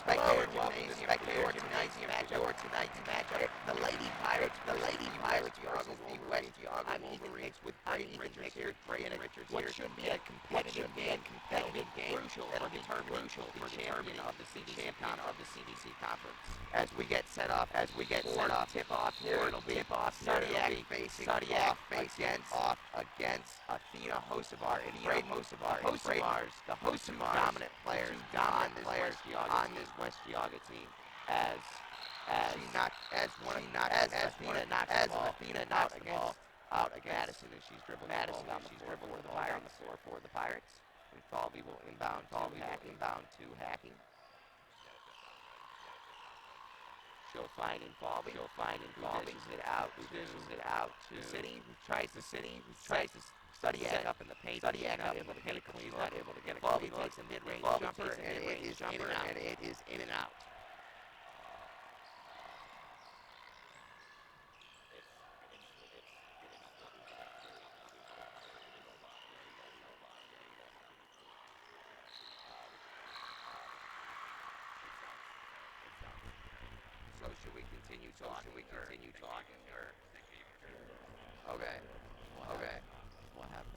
spectator gymnasium for tonight's matchup. The Lady Pirates versus the West Yaga Wolverines with Brady Richards here. What should be a competitive game crucial for determining the champion of the CDC conference. As we get set up tip-off here, it'll be Sadiak facing off against Athena Hosevar and Brayden Hosevar's dominant players on this West Yaga team. As Athena knocks the ball out against Madison, and she's dribbled on the floor for the Pirates. And Falvey will inbound to Hacking. She'll find in Falvey. Dishes it out to City, who tries to study it up in the paint. Not able to get it clean. Falvey takes a mid-range jumper, and it is in and out. So should we continue talking or? Okay. What happened?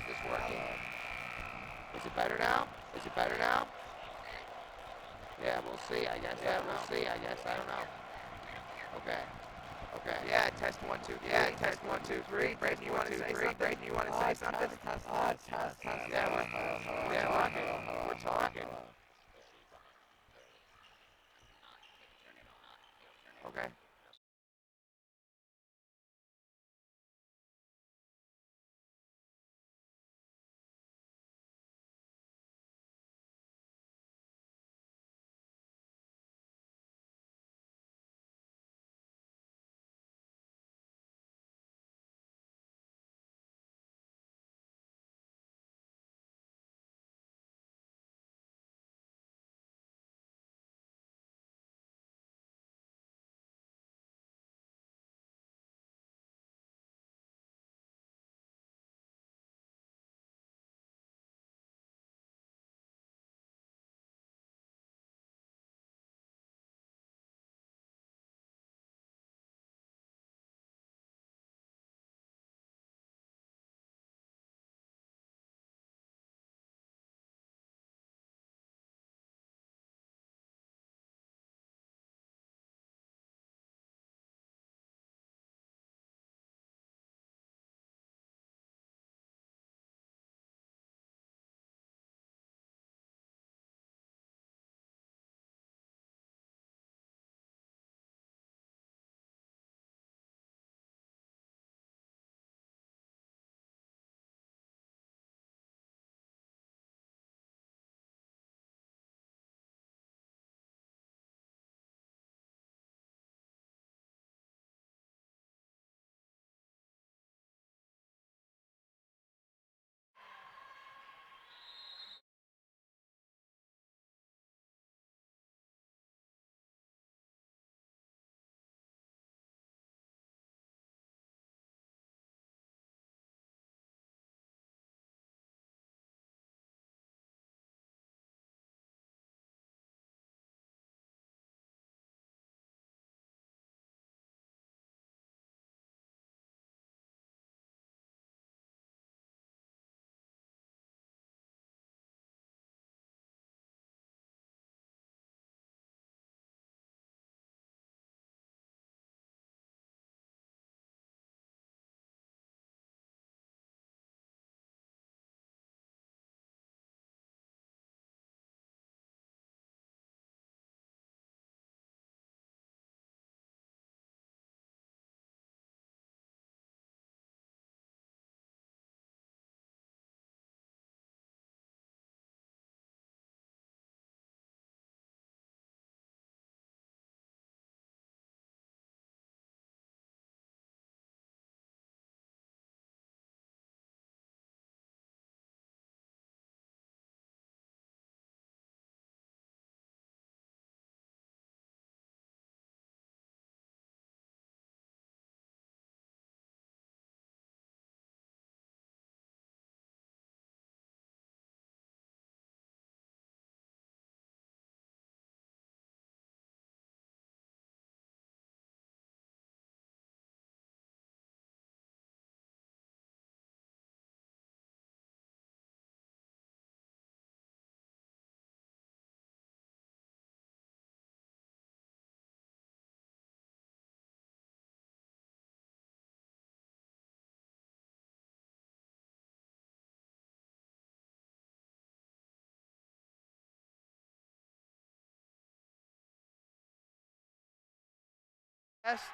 this working? Is it better now? Is it better now? Yeah, we'll see, I guess. Yeah, we'll see, I guess. I don't know. Okay. Okay. Yeah, test 1, 2, 3. Yeah, test 1, 2, 3. Braden, you want to say something? Braden, you want to say something? Test. Yeah, we're talking. We're talking. Okay.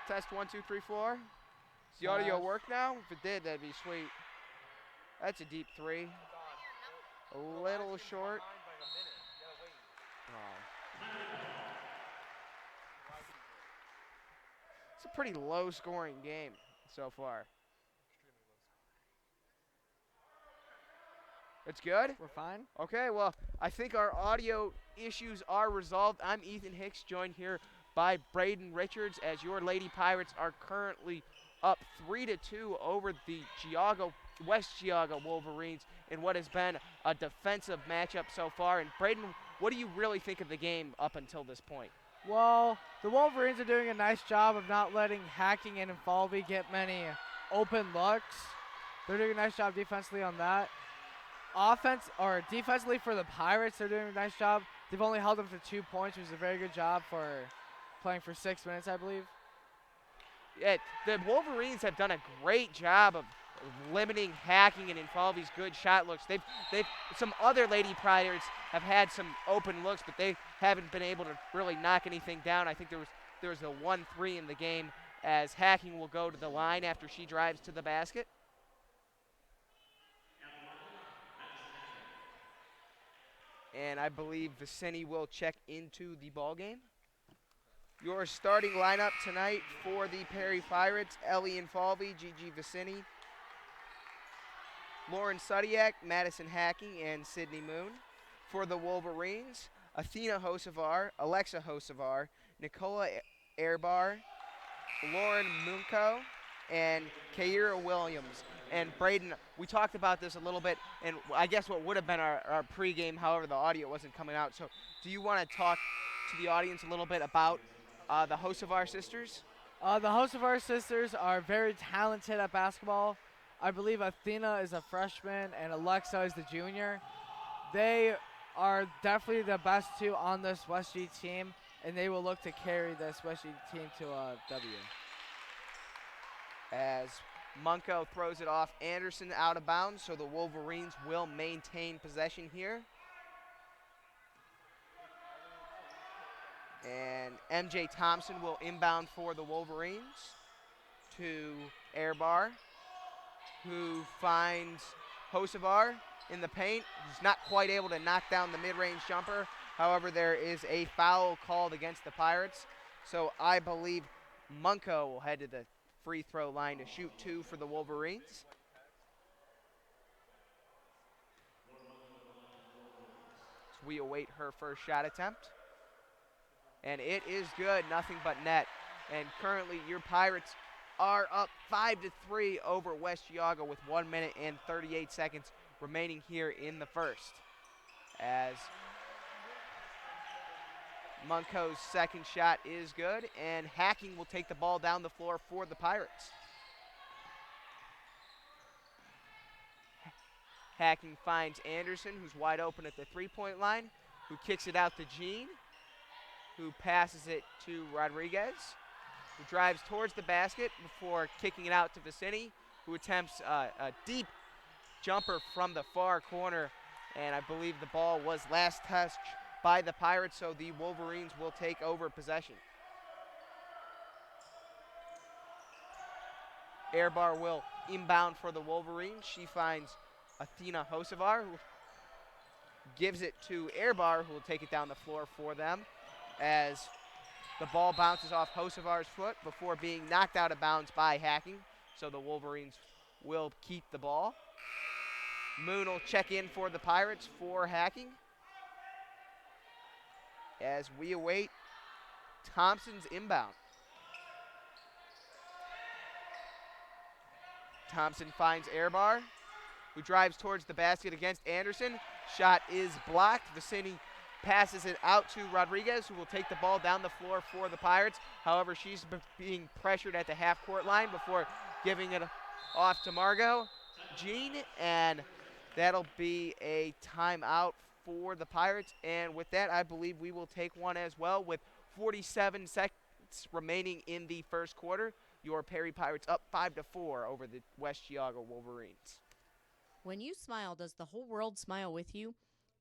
Test 1, 2, 3, 4. Does the audio work now? If it did, that'd be sweet. That's a deep 3. A little short. Oh. It's a pretty low scoring game so far. It's good? We're fine. Okay, well, I think our audio issues are resolved. I'm Ethan Hicks, joined here by Braden Richards, as your Lady Pirates are currently up 3-2 over the West Geauga Wolverines in what has been a defensive matchup so far. And Braden, what do you really think of the game up until this point? Well, the Wolverines are doing a nice job of not letting Hacking and Falvey get many open looks. They're doing a nice job defensively on that. offense or defensively for the Pirates, they're doing a nice job. They've only held them to 2 points, which is a very good job for playing for 6 minutes, I believe. Yeah, the Wolverines have done a great job of limiting Hacking and Infalvi's good shot looks. They've some other Lady Pirates have had some open looks, but they haven't been able to really knock anything down. I think there was a 1-3 in the game as Hacking will go to the line after she drives to the basket. And I believe Vicini will check into the ball game. Your starting lineup tonight for the Perry Pirates: Ellie Infalvi, Gigi Vicini, Lauren Sudiak, Madison Hacking, and Sydney Moon. For the Wolverines: Athena Hosevar, Alexa Hosevar, Nicola Airbar, Lauren Munko, and Kaira Williams. And Braden, we talked about this a little bit, and I guess what would have been our pregame, however, the audio wasn't coming out. So do you want to talk to the audience a little bit about the Hosevar sisters? The Hosevar sisters are very talented at basketball. I believe Athena is a freshman and Alexa is the junior. They are definitely the best two on this West G team, and they will look to carry this West G team to a W. As Munko throws it off Anderson out of bounds, so the Wolverines will maintain possession here. And MJ Thompson will inbound for the Wolverines to Airbar, who finds Hosevar in the paint. He's not quite able to knock down the mid-range jumper. However, there is a foul called against the Pirates. So I believe Munko will head to the free throw line to shoot 2 for the Wolverines. So we await her first shot attempt. And it is good, nothing but net. And currently your Pirates are up 5-3 over West Geauga with 1 minute and 38 seconds remaining here in the first. As Munko's second shot is good, and Hacking will take the ball down the floor for the Pirates. Hacking finds Anderson, who's wide open at the three-point line, who kicks it out to Jean, who passes it to Rodriguez, who drives towards the basket before kicking it out to Vicini, who attempts a deep jumper from the far corner, and I believe the ball was last touched by the Pirates, so the Wolverines will take over possession. Airbar will inbound for the Wolverines. She finds Athena Hosevar, who gives it to Airbar, who will take it down the floor for them, as the ball bounces off Hosevar's foot before being knocked out of bounds by Hacking, so the Wolverines will keep the ball. Moon will check in for the Pirates for Hacking, as we await Thompson's inbound. Thompson finds Airbar, who drives towards the basket against Anderson. Shot is blocked. Vicini passes it out to Rodriguez, who will take the ball down the floor for the Pirates. However, she's being pressured at the half-court line before giving it off to Margot Jean, and that'll be a timeout for the Pirates. And with that, I believe we will take one as well with 47 seconds remaining in the first quarter. Your Perry Pirates up 5-4 over the West Geauga Wolverines. When you smile, does the whole world smile with you?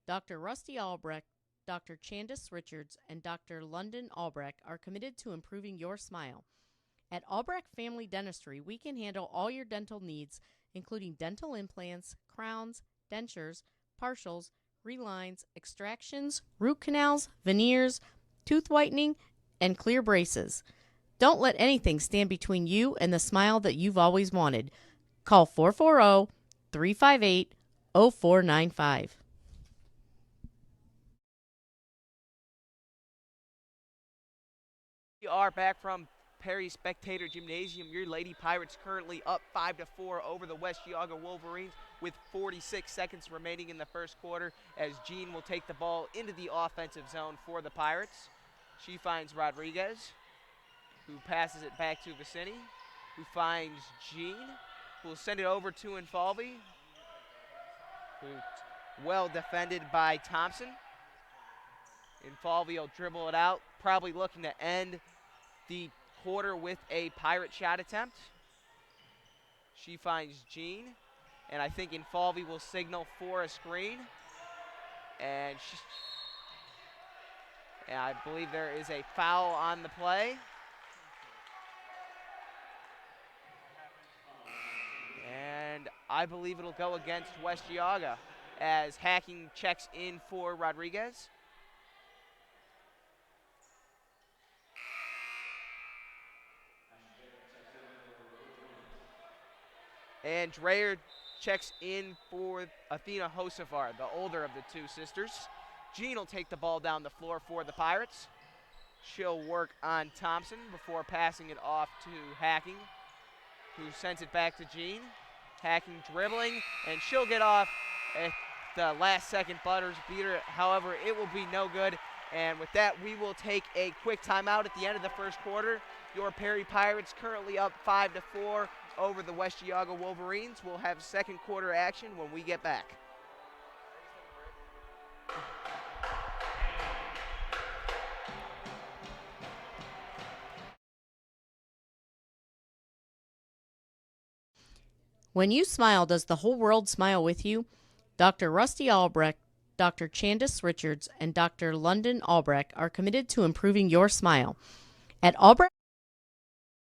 Dr. Rusty Albrecht, Dr. Chandis Richards, and Dr. London Albrecht are committed to improving your smile. At Albrecht Family Dentistry, we can handle all your dental needs, including dental implants, crowns, dentures, partials, relines, extractions, root canals, veneers, tooth whitening, and clear braces. Don't let anything stand between you and the smile that you've always wanted. Call 440-358-0495. We are back from Perry Spectator Gymnasium. Your Lady Pirates currently up 5-4 over the West Geauga Wolverines with 46 seconds remaining in the first quarter, as Jean will take the ball into the offensive zone for the Pirates. She finds Rodriguez, who passes it back to Vicini, who finds Jean, who will send it over to Infalvi, Well defended by Thompson. Infalvi will dribble it out, probably looking to end the quarter with a Pirate shot attempt. She finds Jean, and I think Infalvi will signal for a screen. And I believe there is a foul on the play. And I believe it'll go against West Geauga as Hacking checks in for Rodriguez. And Dreyer checks in for Athena Josefar, the older of the two sisters. Jean will take the ball down the floor for the Pirates. She'll work on Thompson before passing it off to Hacking, who sends it back to Jean. Hacking dribbling, and she'll get off at the last second Butters beater. However, it will be no good. And with that, we will take a quick timeout at the end of the first quarter. Your Perry Pirates currently up 5-4 over the West Geauga Wolverines. We'll have second quarter action when we get back. When you smile, does the whole world smile with you? Dr. Rusty Albrecht, Dr. Candace Richards, and Dr. London Albrecht are committed to improving your smile. At Albrecht,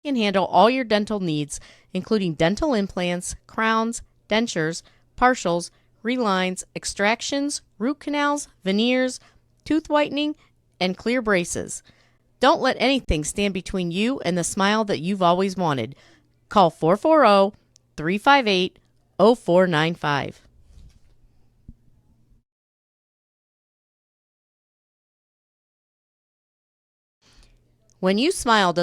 you can handle all your dental needs, including dental implants, crowns, dentures, partials, relines, extractions, root canals, veneers, tooth whitening, and clear braces. Don't let anything stand between you and the smile that you've always wanted. Call 440-358-0495. When you smile,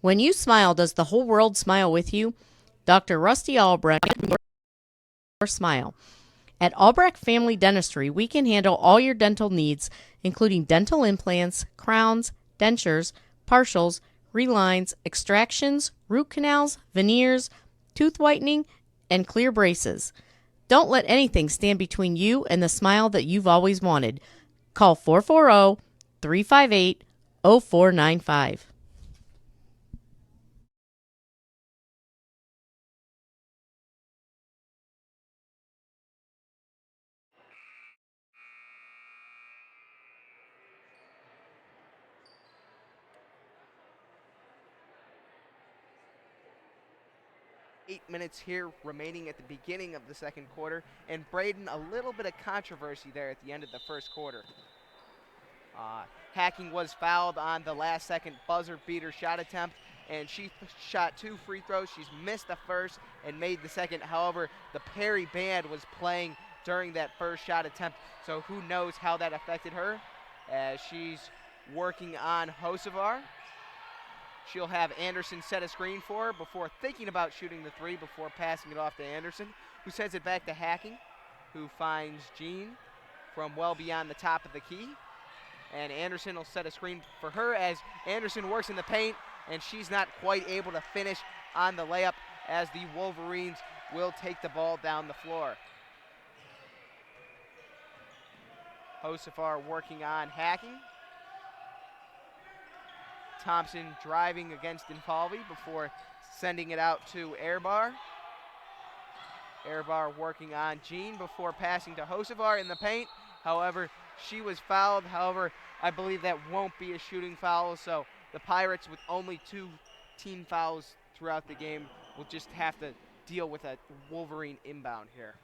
When you smile, does the whole world smile with you? Dr. Rusty Albrecht, your smile. At Albrecht Family Dentistry, we can handle all your dental needs, including dental implants, crowns, dentures, partials, relines, extractions, root canals, veneers, tooth whitening, and clear braces. Don't let anything stand between you and the smile that you've always wanted. Call 440-358-0495. Eight minutes here remaining at the beginning of the second quarter. And Braden, a little bit of controversy there at the end of the first quarter. Hacking was fouled on the last second buzzer beater shot attempt, and she shot 2 free throws. She's missed the first and made the second. However, the Perry band was playing during that first shot attempt, so who knows how that affected her as she's working on Hosevar. She'll have Anderson set a screen for her before thinking about shooting the three before passing it off to Anderson, who sends it back to Hacking, who finds Jean from well beyond the top of the key. And Anderson will set a screen for her as Anderson works in the paint, and she's not quite able to finish on the layup as the Wolverines will take the ball down the floor. Josefar working on Hacking. Thompson driving against Infalvi before sending it out to Airbar. Airbar working on Jean before passing to Josefar in the paint. However, she was fouled. However, I believe that won't be a shooting foul, so the Pirates, with only 2 team fouls throughout the game, will just have to deal with a Wolverine inbound here.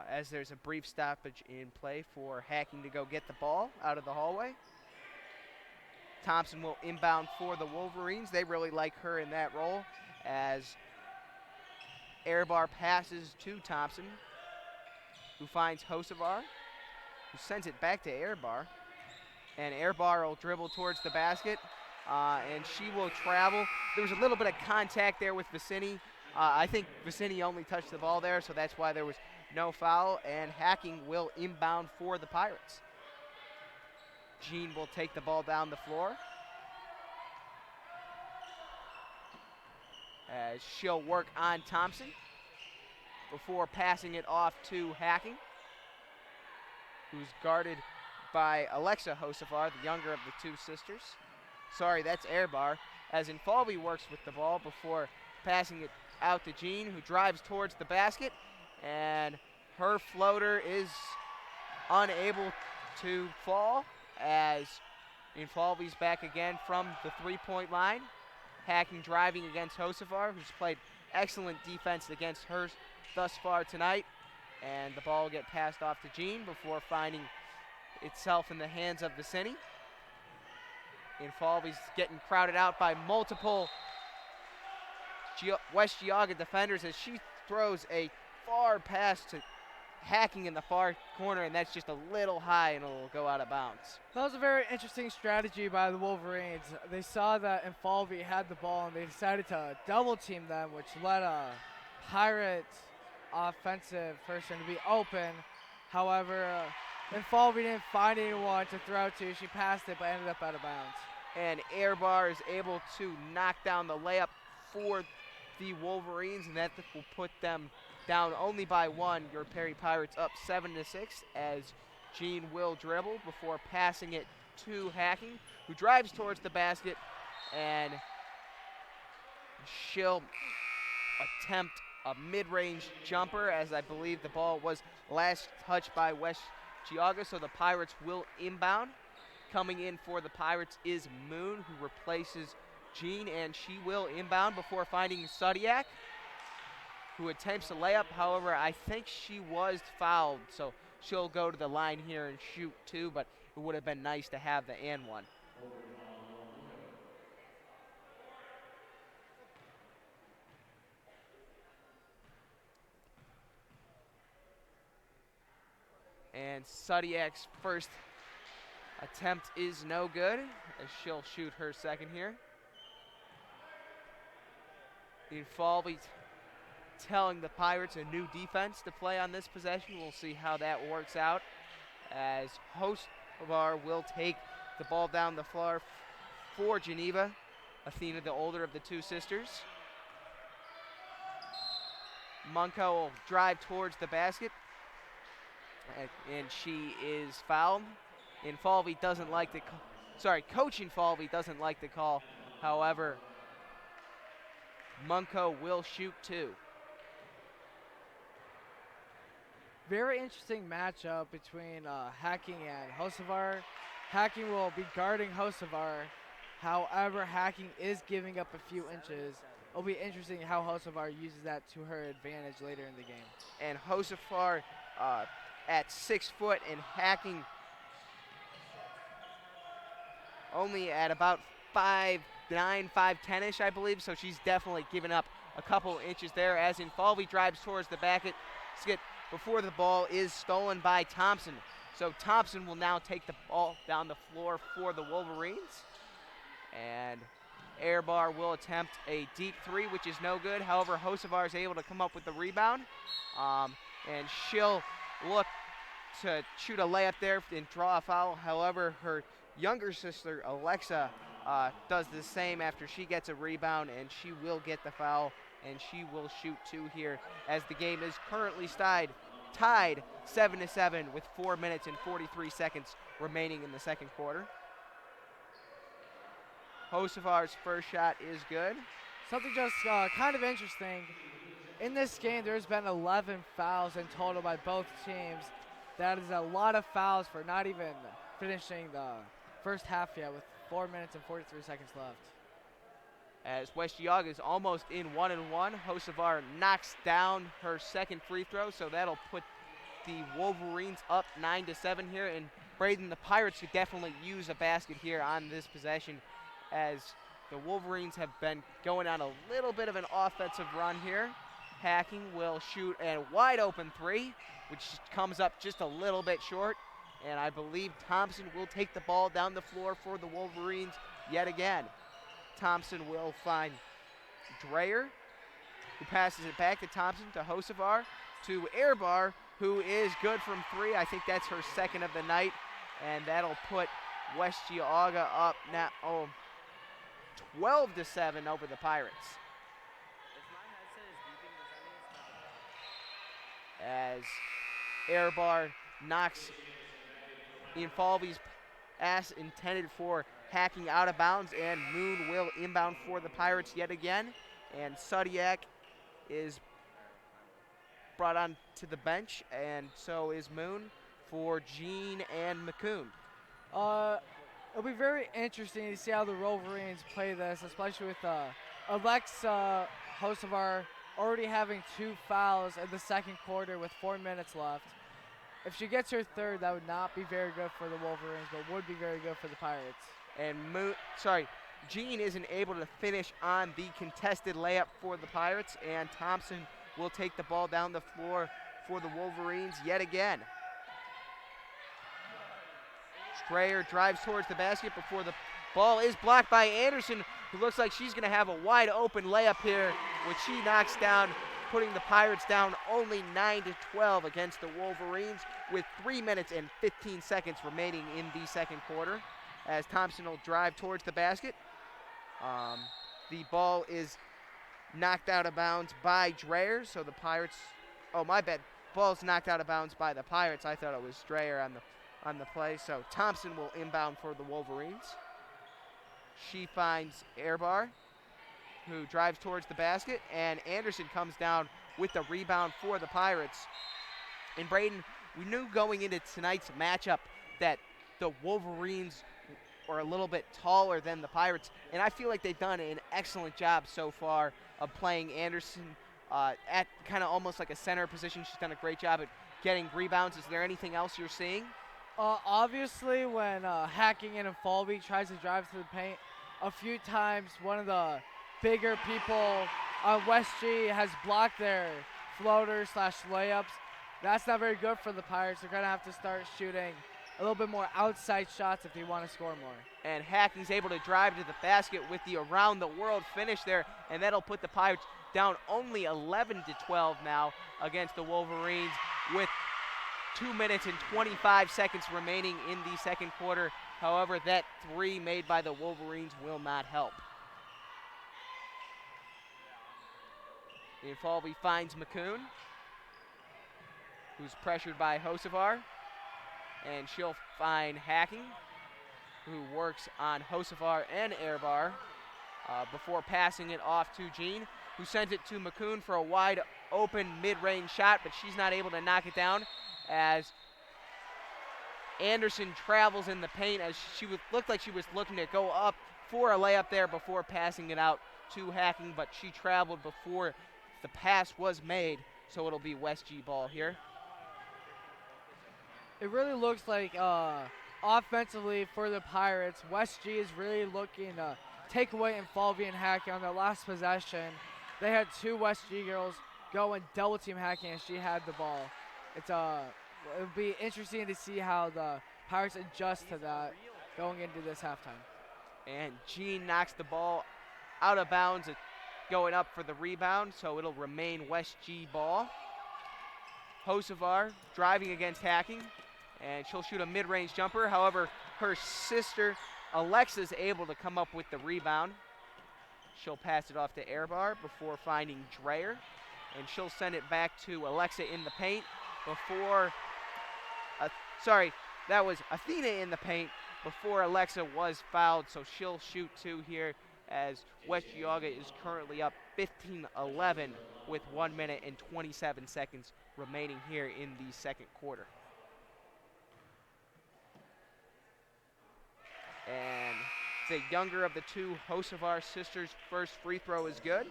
As there's a brief stoppage in play for Hacking to go get the ball out of the hallway. Thompson will inbound for the Wolverines. They really like her in that role as Airbar passes to Thompson, who finds Hosevar, who sends it back to Airbar. And Airbar will dribble towards the basket, and she will travel. There was a little bit of contact there with Vicini, I think Vicini only touched the ball there, so that's why there was no foul, and Hacking will inbound for the Pirates. Jean will take the ball down the floor, as she'll work on Thompson before passing it off to Hacking, who's guarded by Alexa Josefar, the younger of the two sisters. Sorry, that's Airbar, as Infalvi works with the ball before passing it out to Jean, who drives towards the basket, and her floater is unable to fall, as Infalvi's back again from the three-point line. Hacking driving against Josefar, who's played excellent defense against her thus far tonight, and the ball will get passed off to Jean before finding itself in the hands of Vicini. Infalvi's getting crowded out by multiple West Geauga defenders as she throws a far pass to Hacking in the far corner, and that's just a little high and it'll go out of bounds. That was a very interesting strategy by the Wolverines. They saw that Infalvi had the ball and they decided to double team them, which led a Pirate offensive person to be open. However, Infalvi didn't find anyone to throw to. She passed it but ended up out of bounds. And Airbar is able to knock down the layup for the Wolverines, and that will put them down only by one. Your Perry Pirates up 7-6 as Jean will dribble before passing it to Hacking, who drives towards the basket, and she'll attempt a mid-range jumper, as I believe the ball was last touched by West Geauga, so the Pirates will inbound. Coming in for the Pirates is Moon, who replaces Jean, and she will inbound before finding Sudiak, who attempts a layup. However, I think she was fouled, so she'll go to the line here and shoot two, but it would have been nice to have the and one. And Sudiak's first attempt is no good, as she'll shoot her second here. Infalvi telling the Pirates a new defense to play on this possession. We'll see how that works out, as Josefar will take the ball down the floor for Geneva. Athena, the older of the two sisters. Munko will drive towards the basket, and she is fouled. Infalvi doesn't like the Coach Infalvi doesn't like the call. However, Munko will shoot two. Very interesting matchup between Hacking and Josefar. Hacking will be guarding Josefar. However, Hacking is giving up a few inches. It'll be interesting how Josefar uses that to her advantage later in the game. And Josefar at 6 foot, and Hacking only at about 5'9", 5'10"-ish, I believe. So she's definitely given up a couple inches there, as Infalvi drives towards the basket before the ball is stolen by Thompson. So Thompson will now take the ball down the floor for the Wolverines. And Airbar will attempt a deep three, which is no good. However, Josefar is able to come up with the rebound. And she'll look to shoot a layup there and draw a foul. However, her younger sister, Alexa, does the same after she gets a rebound, and she will get the foul, and she will shoot two here, as the game is currently tied 7-7 with 4 minutes and 43 seconds remaining in the second quarter. Josefar's first shot is good. Something just kind of interesting. In this game, there's been 11 fouls in total by both teams. That is a lot of fouls for not even finishing the first half yet, with 4 minutes and 43 seconds left. As West Geauga is almost in 1-1, Josefar knocks down her second free throw, so that'll put the Wolverines up 9-7 here. And Braden, the Pirates could definitely use a basket here on this possession, as the Wolverines have been going on a little bit of an offensive run here. Hacking will shoot a wide open three, which comes up just a little bit short. And I believe Thompson will take the ball down the floor for the Wolverines yet again. Thompson will find Dreyer, who passes it back to Thompson to Hocevar to Airbar, who is good from 3. I think that's her second of the night, and that'll put West Geauga up now 12-7 over the Pirates. As Airbar knocks Infalvi's pass intended for hacking out of bounds, and Moon will inbound for the Pirates yet again. And Sudiak is brought on to the bench, and so is Moon for Jean and McCoon. It'll be very interesting to see how the Wolverines play this, especially with Alexa Hocevar already having 2 fouls in the second quarter with 4 minutes left. If she gets her third, that would not be very good for the Wolverines, but would be very good for the Pirates. And Jean isn't able to finish on the contested layup for the Pirates, and Thompson will take the ball down the floor for the Wolverines yet again. Strayer drives towards the basket before the ball is blocked by Anderson, who looks like she's going to have a wide open layup here, which she knocks down, putting the Pirates down only 9-12 against the Wolverines with 3 minutes and 15 seconds remaining in the second quarter, as Thompson will drive towards the basket. The ball is knocked out of bounds by Dreyer, so the Pirates, my bad, ball's knocked out of bounds by the Pirates. I thought it was Dreyer on the play, so Thompson will inbound for the Wolverines. She finds Airbar, who drives towards the basket, and Anderson comes down with the rebound for the Pirates. And Braden, we knew going into tonight's matchup that the Wolverines were a little bit taller than the Pirates, and I feel like they've done an excellent job so far of playing Anderson at kind of almost like a center position. She's done a great job at getting rebounds. Is there anything else you're seeing? Obviously, when Hacking and Infalvi tries to drive to the paint, a few times one of the bigger people on West G has blocked their floaters/layups. That's not very good for the Pirates. They're going to have to start shooting a little bit more outside shots if they want to score more. And Hacking's able to drive to the basket with the around-the-world finish there, and that'll put the Pirates down only 11-12 now against the Wolverines with 2 minutes and 25 seconds remaining in the second quarter. However, that 3 made by the Wolverines will not help. Infalvi finds McCoon, who's pressured by Hocevar, and she'll find Hacking, who works on Hocevar and Airbar before passing it off to Jean, who sends it to McCoon for a wide open mid-range shot, but she's not able to knock it down as Anderson travels in the paint, as she looked like she was looking to go up for a layup there before passing it out to Hacking, but she traveled before the pass was made, so it'll be West G ball here. It really looks like offensively for the Pirates, West G is really looking to take away Infalvi and Hacking on their last possession. They had 2 West G girls go and double team Hacking, and she had the ball. It'll be interesting to see how the Pirates adjust to that going into this halftime. And Jean knocks the ball out of bounds, going up for the rebound, so it'll remain West G ball. Hocevar driving against Hacking, and she'll shoot a mid-range jumper. However, her sister Alexa's able to come up with the rebound. She'll pass it off to Airbar before finding Dreyer, and she'll send it back to Alexa in the paint before, that was Athena in the paint before Alexa was fouled, so she'll shoot 2 here as West Geauga is currently up 15-11 with 1 minute and 27 seconds remaining here in the second quarter. And the younger of the 2 Hocevar sisters' first free throw is good.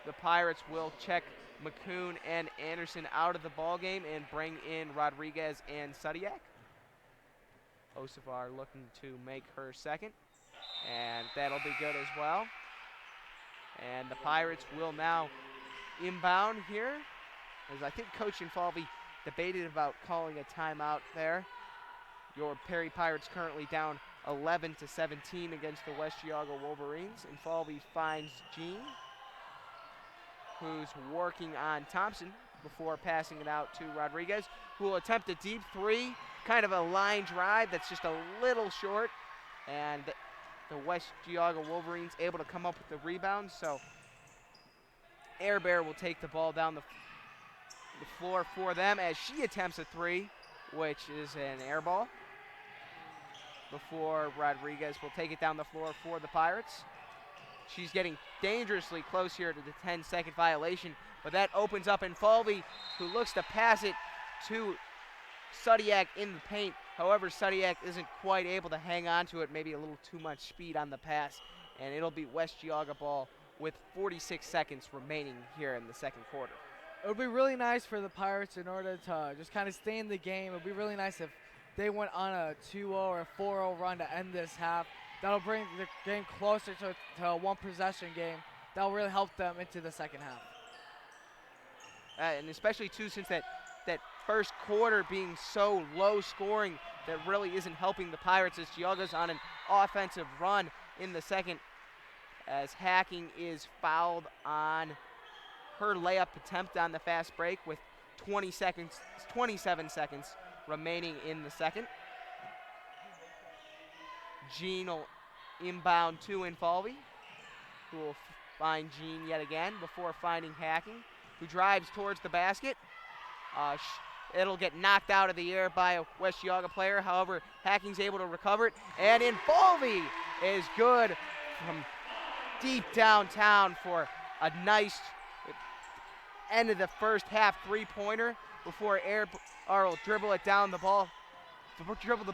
The Pirates will check McCoon and Anderson out of the ball game and bring in Rodriguez and Sudiak. Hocevar looking to make her second, and that'll be good as well. And the Pirates will now inbound here, as I think Coach Infalvi debated about calling a timeout there. Your Perry Pirates currently down 11-17 against the West Geauga Wolverines. Infalvi finds Jean, who's working on Thompson before passing it out to Rodriguez, who will attempt a deep three, kind of a line drive that's just a little short, and the West Geauga Wolverines able to come up with the rebound, so Air Bear will take the ball down the floor for them as she attempts a three, which is an air ball, before Rodriguez will take it down the floor for the Pirates. She's getting dangerously close here to the 10-second violation, but that opens up Infalvi, who looks to pass it to Sudiak in the paint. However, Sudiak isn't quite able to hang on to it, maybe a little too much speed on the pass, and it'll be West Geauga ball with 46 seconds remaining here in the second quarter. It would be really nice for the Pirates in order to just kind of stay in the game. It would be really nice if they went on a 2-0 or a 4-0 run to end this half. That'll bring the game closer to a one-possession game. That'll really help them into the second half. And especially, too, since that first quarter being so low scoring, that really isn't helping the Pirates as Geauga's on an offensive run in the second, as Hacking is fouled on her layup attempt on the fast break with 27 seconds remaining in the second. Jean will inbound to Infalvi, who will find Jean yet again before finding Hacking, who drives towards the basket. It'll get knocked out of the air by a West Geauga player. However, Hacking's able to recover it, and Infalvi is good from deep downtown for a nice end of the first half three-pointer before Air will dribble the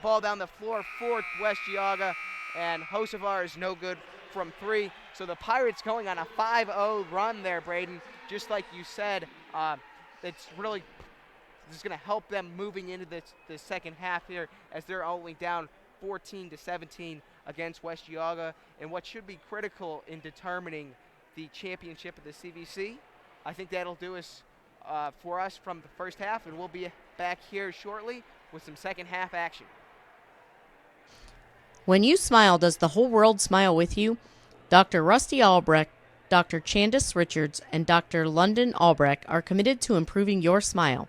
ball down the floor for West Geauga, and Hocevar is no good from three. So the Pirates going on a 5-0 run there, Braden. Just like you said, it's really just going to help them moving into the second half here, as they're only down 14-17 against West Geauga, and what should be critical in determining the championship of the CVC. I think that'll do us for us from the first half, and we'll be back here shortly with some second half action. When you smile, does the whole world smile with you? Dr. Rusty Albrecht, Dr. Candace Richards, and Dr. London Albrecht are committed to improving your smile.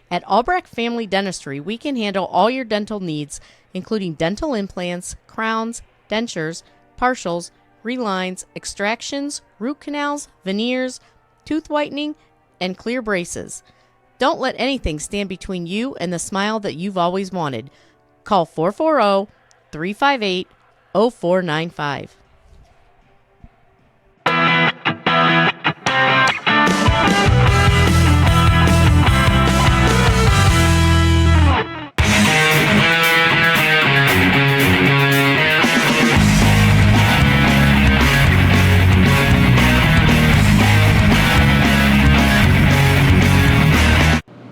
At Albrecht Family Dentistry, we can handle all your dental needs, including dental implants, crowns, dentures, partials, relines, extractions, root canals, veneers, tooth whitening, and clear braces. Don't let anything stand between you and the smile that you've always wanted. Call 440-358-0495.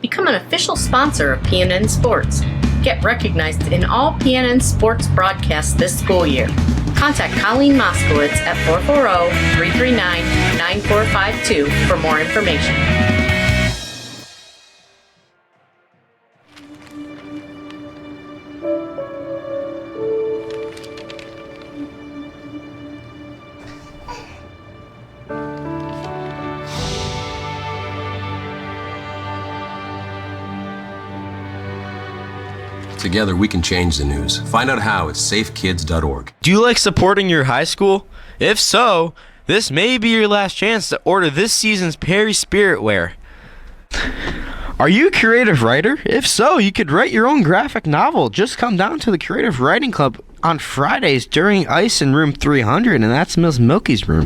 Become an official sponsor of PNN Sports. Get recognized in all PNN Sports broadcasts this school year. Contact Colleen Moskowitz at 440-339-9452 for more information. Together, we can change the news. Find out how at safekids.org. Do you like supporting your high school? If so, this may be your last chance to order this season's Perry Spirit Wear. Are you a creative writer? If so, you could write your own graphic novel. Just come down to the Creative Writing Club on Fridays during Ice in room 300, and that's Miss Milky's room.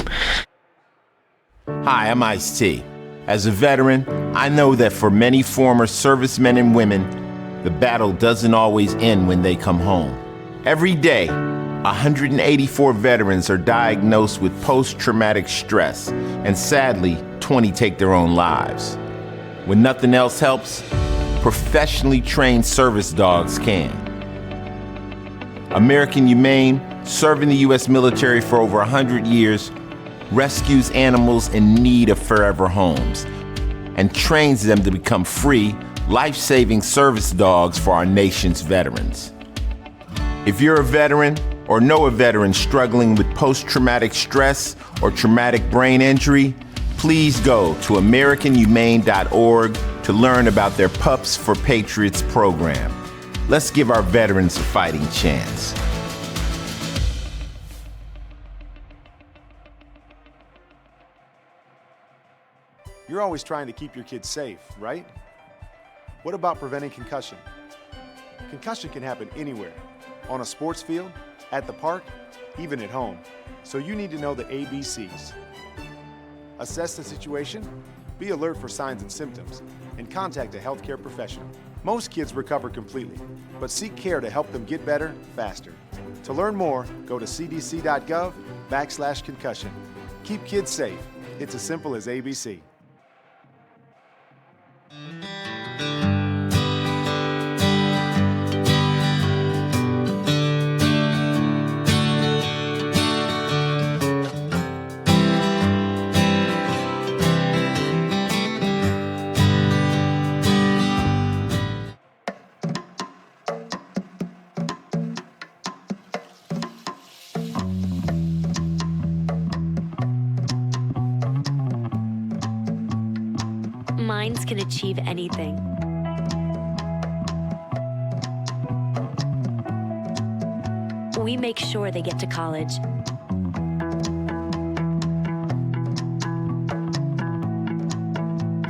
Hi, I'm Ice-T. As a veteran, I know that for many former servicemen and women, the battle doesn't always end when they come home. Every day, 184 veterans are diagnosed with post-traumatic stress, and sadly, 20 take their own lives. When nothing else helps, professionally trained service dogs can. American Humane, serving the U.S. military for over 100 years, rescues animals in need of forever homes and trains them to become free, life-saving service dogs for our nation's veterans. If you're a veteran or know a veteran struggling with post-traumatic stress or traumatic brain injury, Please go to AmericanHumane.org to learn about their Pups for Patriots program. Let's give our veterans a fighting chance. You're always trying to keep your kids safe, right? What about preventing concussion? Concussion can happen anywhere, on a sports field, at the park, even at home. So you need to know the ABCs. Assess the situation, be alert for signs and symptoms, and contact a healthcare professional. Most kids recover completely, but seek care to help them get better faster. To learn more, go to cdc.gov/concussion. Keep kids safe. It's as simple as ABC. Minds can achieve anything. We make sure they get to college.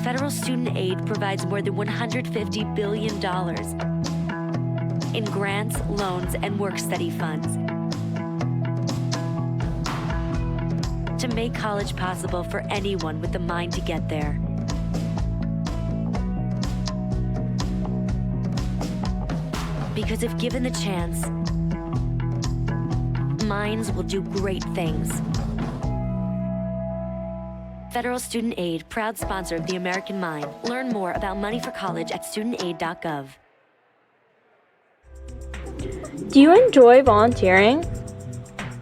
Federal student aid provides more than $150 billion in grants, loans, and work-study funds to make college possible for anyone with the mind to get there. Because if given the chance, minds will do great things. Federal Student Aid, proud sponsor of the American Mind. Learn more about money for college at studentaid.gov. Do you enjoy volunteering?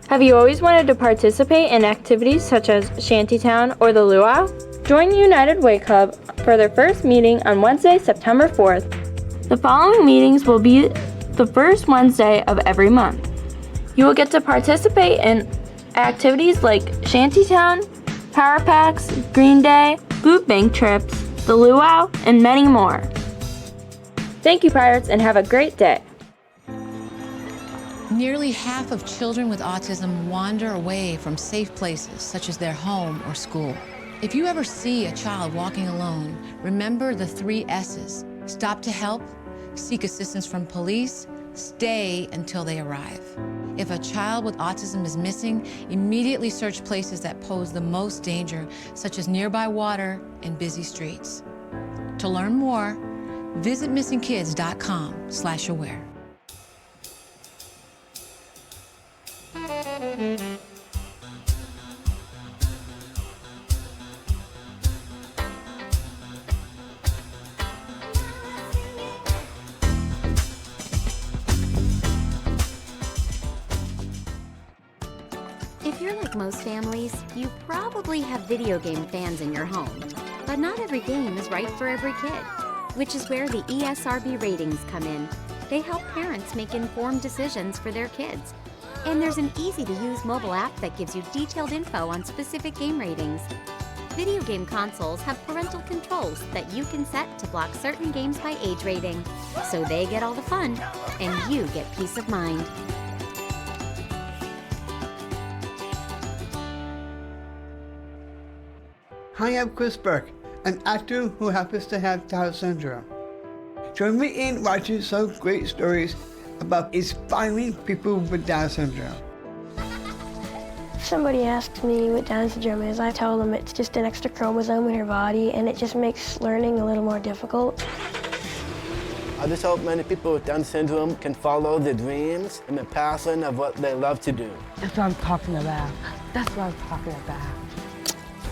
Have you always wanted to participate in activities such as Shantytown or the Luau? Join the United Way Club for their first meeting on Wednesday, September 4th. The following meetings will be the first Wednesday of every month. You will get to participate in activities like Shantytown, Power Packs, Green Day, Food Bank trips, the Luau, and many more. Thank you, Pirates, and have a great day. Nearly half of children with autism wander away from safe places, such as their home or school. If you ever see a child walking alone, remember the 3 S's. Stop to help, seek assistance from police, stay until they arrive. If a child with autism is missing, immediately search places that pose the most danger, such as nearby water and busy streets. To learn more, visit missingkids.com/aware. If you're like most families, you probably have video game fans in your home. But not every game is right for every kid, which is where the ESRB ratings come in. They help parents make informed decisions for their kids. And there's an easy-to-use mobile app that gives you detailed info on specific game ratings. Video game consoles have parental controls that you can set to block certain games by age rating, so they get all the fun, and you get peace of mind. Hi, I'm Chris Burke, an actor who happens to have Down syndrome. Join me in watching some great stories about inspiring people with Down syndrome. If somebody asks me what Down syndrome is, I tell them it's just an extra chromosome in your body and it just makes learning a little more difficult. I just hope many people with Down syndrome can follow their dreams and the passion of what they love to do. That's what I'm talking about. That's what I'm talking about.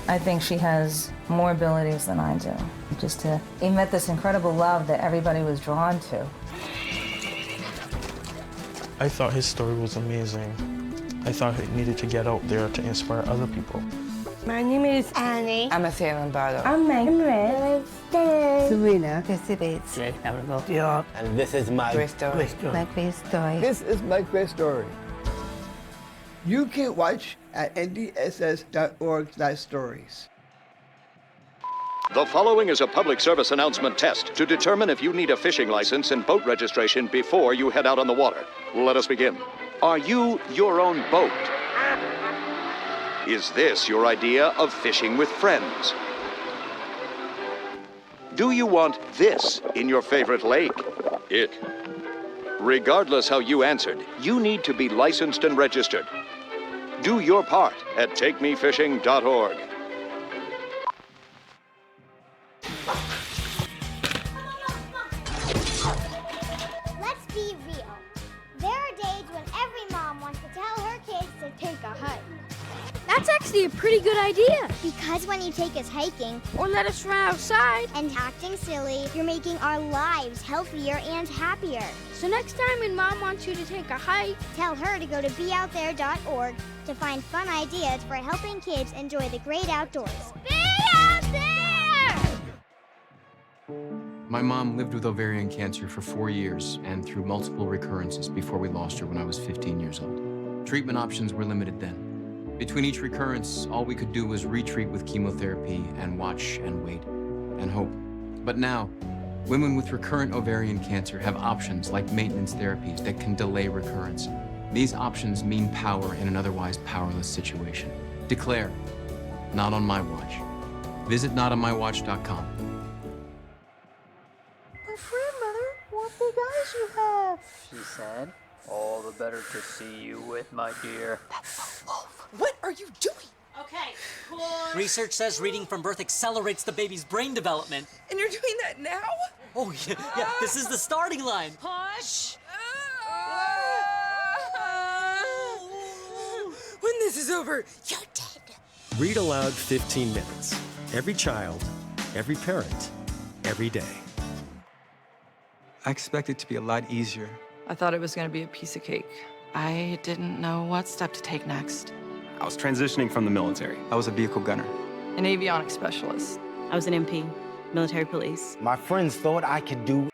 I think she has more abilities than I do. He met this incredible love that everybody was drawn to. I thought his story was amazing. I thought he needed to get out there to inspire other people. My name is Annie. I'm a Salem Bardo. I'm Megan. Serena. Chrissy Bates. And this is my great story. My great story. This is my great story. You can watch at ndss.org/stories. The following is a public service announcement test to determine if you need a fishing license and boat registration before you head out on the water. Let us begin. Are you your own boat? Is this your idea of fishing with friends? Do you want this in your favorite lake? Ick. Regardless how you answered, you need to be licensed and registered. Do your part at takemefishing.org. Let's be real. There are days when every mom wants to tell her kids to take a hike. That's actually a pretty good idea. Because when you take us hiking, Or let us run outside. and acting silly, you're making our lives healthier and happier. So next time when Mom wants you to take a hike, Tell her to go to beoutthere.org to find fun ideas for helping kids enjoy the great outdoors. be out there! My mom lived with ovarian cancer for 4 years and through multiple recurrences before we lost her when I was 15 years old. Treatment options were limited then. Between each recurrence, all we could do was retreat with chemotherapy and watch and wait and hope. But now, women with recurrent ovarian cancer have options like maintenance therapies that can delay recurrence. These options mean power in an otherwise powerless situation. Declare, not on my watch. Visit notonmywatch.com. My friend, Mother, what big eyes you have. She said, all the better to see you with, my dear. What are you doing? Okay, research says reading from birth accelerates the baby's brain development. And you're doing that now? Oh, yeah, this is the starting line. Push! When this is over, you're dead. Read aloud 15 minutes. Every child, every parent, every day. I expect it to be a lot easier. I thought it was going to be a piece of cake. I didn't know what step to take next. I was transitioning from the military. I was a vehicle gunner. An avionics specialist. I was an MP, military police. My friends thought I could do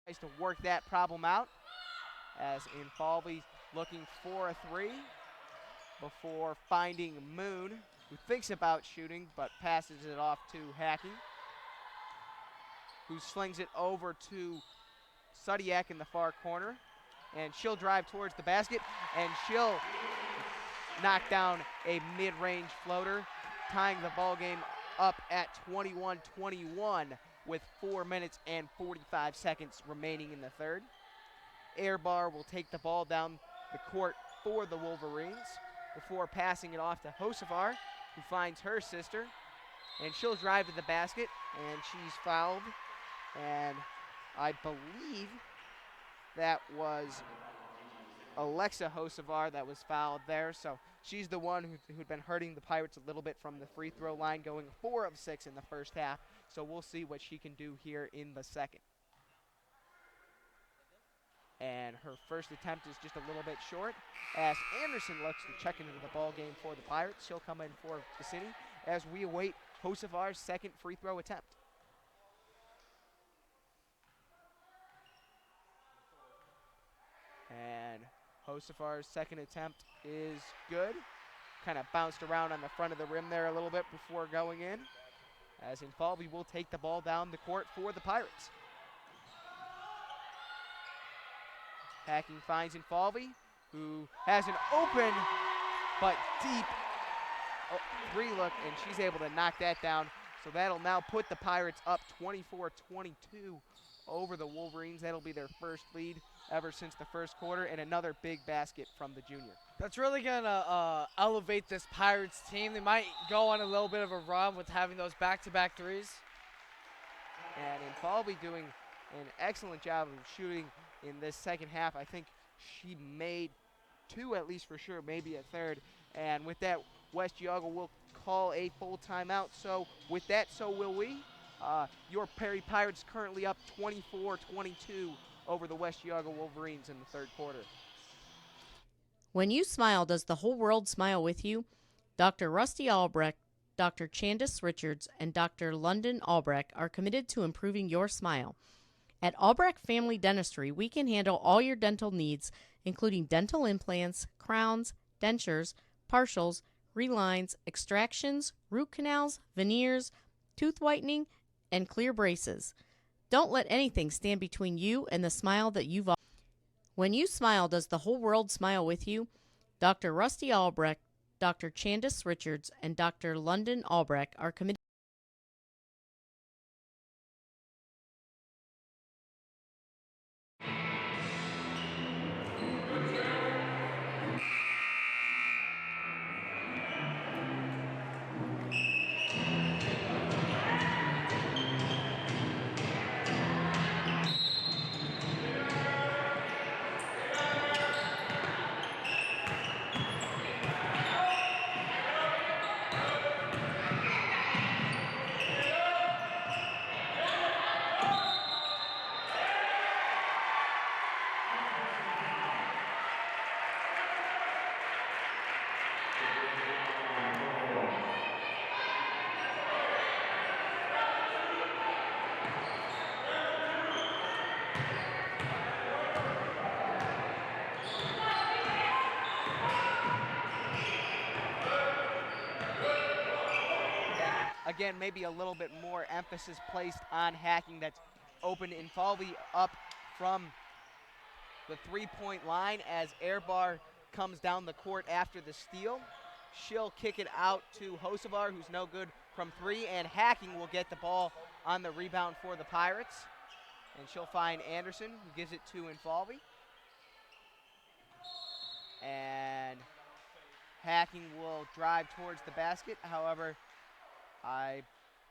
tries to work that problem out as Infalvi looking for a three before finding Moon, who thinks about shooting but passes it off to Hacking, who slings it over to Sudiak in the far corner, and she'll drive towards the basket, and she'll knock down a mid-range floater, tying the ball game up at 21-21 with 4 minutes and 45 seconds remaining in the third. Airbar will take the ball down the court for the Wolverines before passing it off to Hocevar, who finds her sister, and she'll drive to the basket, and she's fouled, and I believe that was Alexa Hocevar that was fouled there, so she's the one who'd been hurting the Pirates a little bit from the free throw line, going 4 of 6 in the first half, so we'll see what she can do here in the second. And her first attempt is just a little bit short, as Anderson looks to check into the ball game for the Pirates. She'll come in for the city as we await Hocevar's second free throw attempt. And Hocevar's second attempt is good. Kind of bounced around on the front of the rim there a little bit before going in, as Infalvi will take the ball down the court for the Pirates. Hacking finds Infalvi, who has an open but deep three look, and she's able to knock that down. So that'll now put the Pirates up 24-22 over the Wolverines. That'll be their first lead ever since the first quarter, and another big basket from the junior. That's really going to elevate this Pirates team. They might go on a little bit of a run with having those back-to-back threes. And Infalvi doing an excellent job of shooting in this second half. I think she made 2 at least for sure, maybe a third. And with that, West Yago will call a full timeout. So with that, so will we. Your Perry Pirates currently up 24-22 over the West Yago Wolverines in the third quarter. When you smile, does the whole world smile with you? Dr. Rusty Albrecht, Dr. Chandis Richards, and Dr. London Albrecht are committed to improving your smile. At Albrecht Family Dentistry, we can handle all your dental needs, including dental implants, crowns, dentures, partials, relines, extractions, root canals, veneers, tooth whitening, and clear braces. Don't let anything stand between you and the smile that you've always. When you smile, does the whole world smile with you? Dr. Rusty Albrecht, Dr. Chandis Richards, and Dr. London Albrecht are committed. Again, maybe a little bit more emphasis placed on Hacking. That's open Infalvi up from the three-point line as Airbar comes down the court after the steal. She'll kick it out to Hocevar, who's no good from 3, and Hacking will get the ball on the rebound for the Pirates. And she'll find Anderson, who gives it to Infalvi. And Hacking will drive towards the basket. However, I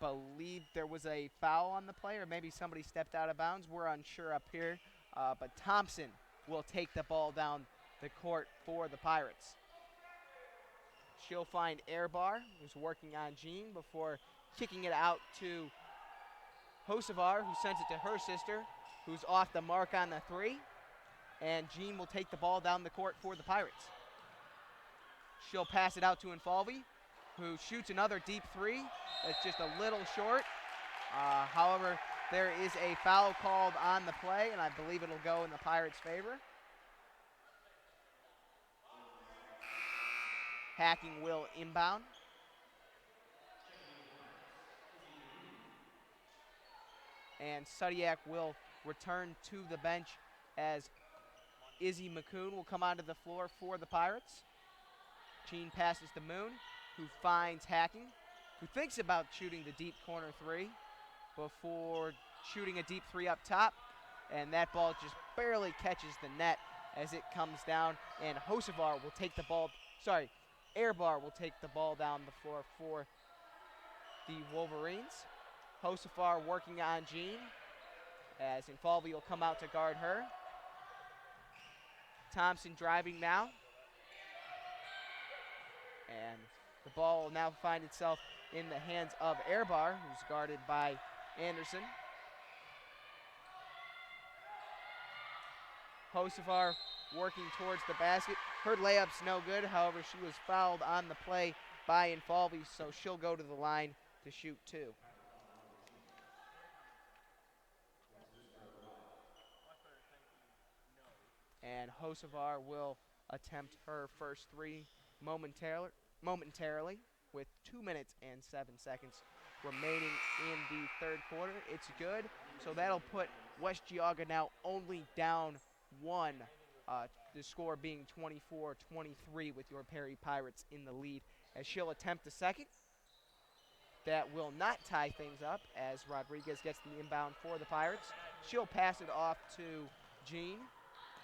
believe there was a foul on the play, or maybe somebody stepped out of bounds. We're unsure up here. But Thompson will take the ball down the court for the Pirates. She'll find Airbar, who's working on Jean, before kicking it out to Hocevar, who sends it to her sister, who's off the mark on the 3. And Jean will take the ball down the court for the Pirates. She'll pass it out to Infalvi, who shoots another deep 3. That's just a little short. However, there is a foul called on the play, and I believe it'll go in the Pirates' favor. Hacking will inbound. And Sudiak will return to the bench as Izzy McCoon will come onto the floor for the Pirates. Jean passes to Moon, who finds Hacking, who thinks about shooting the deep corner three before shooting a deep three up top. And that ball just barely catches the net as it comes down. And Hocevar will take the ball, Airbar will take the ball down the floor for the Wolverines. Hocevar working on Jean as Infalvi will come out to guard her. Thompson driving now. And the ball will now find itself in the hands of Airbar, who's guarded by Anderson. Hocevar working towards the basket. Her layup's no good, however, she was fouled on the play by Infalvi, so she'll go to the line to shoot two. And Hocevar will attempt her first three momentarily with 2 minutes and 7 seconds remaining in the third quarter. It's good, so that'll put West Geauga now only down one, the score being 24-23 with your Perry Pirates in the lead, as she'll attempt the second. That will not tie things up as Rodriguez gets the inbound for the Pirates. She'll pass it off to Jean,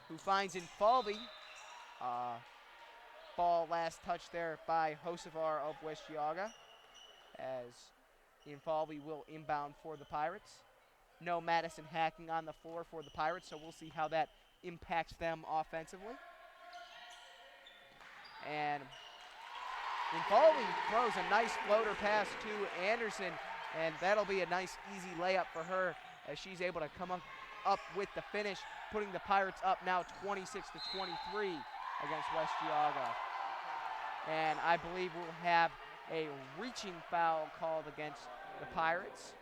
who finds Infalvi. Ball last touched there by Hocevar of West Geauga, as Infalvi will inbound for the Pirates. No Madison Hacking on the floor for the Pirates, so we'll see how that impacts them offensively. And Infalvi throws a nice floater pass to Anderson, and that'll be a nice easy layup for her as she's able to come up with the finish, putting the Pirates up now 26-23 against West Geauga. And I believe we'll have a reaching foul called against the Pirates.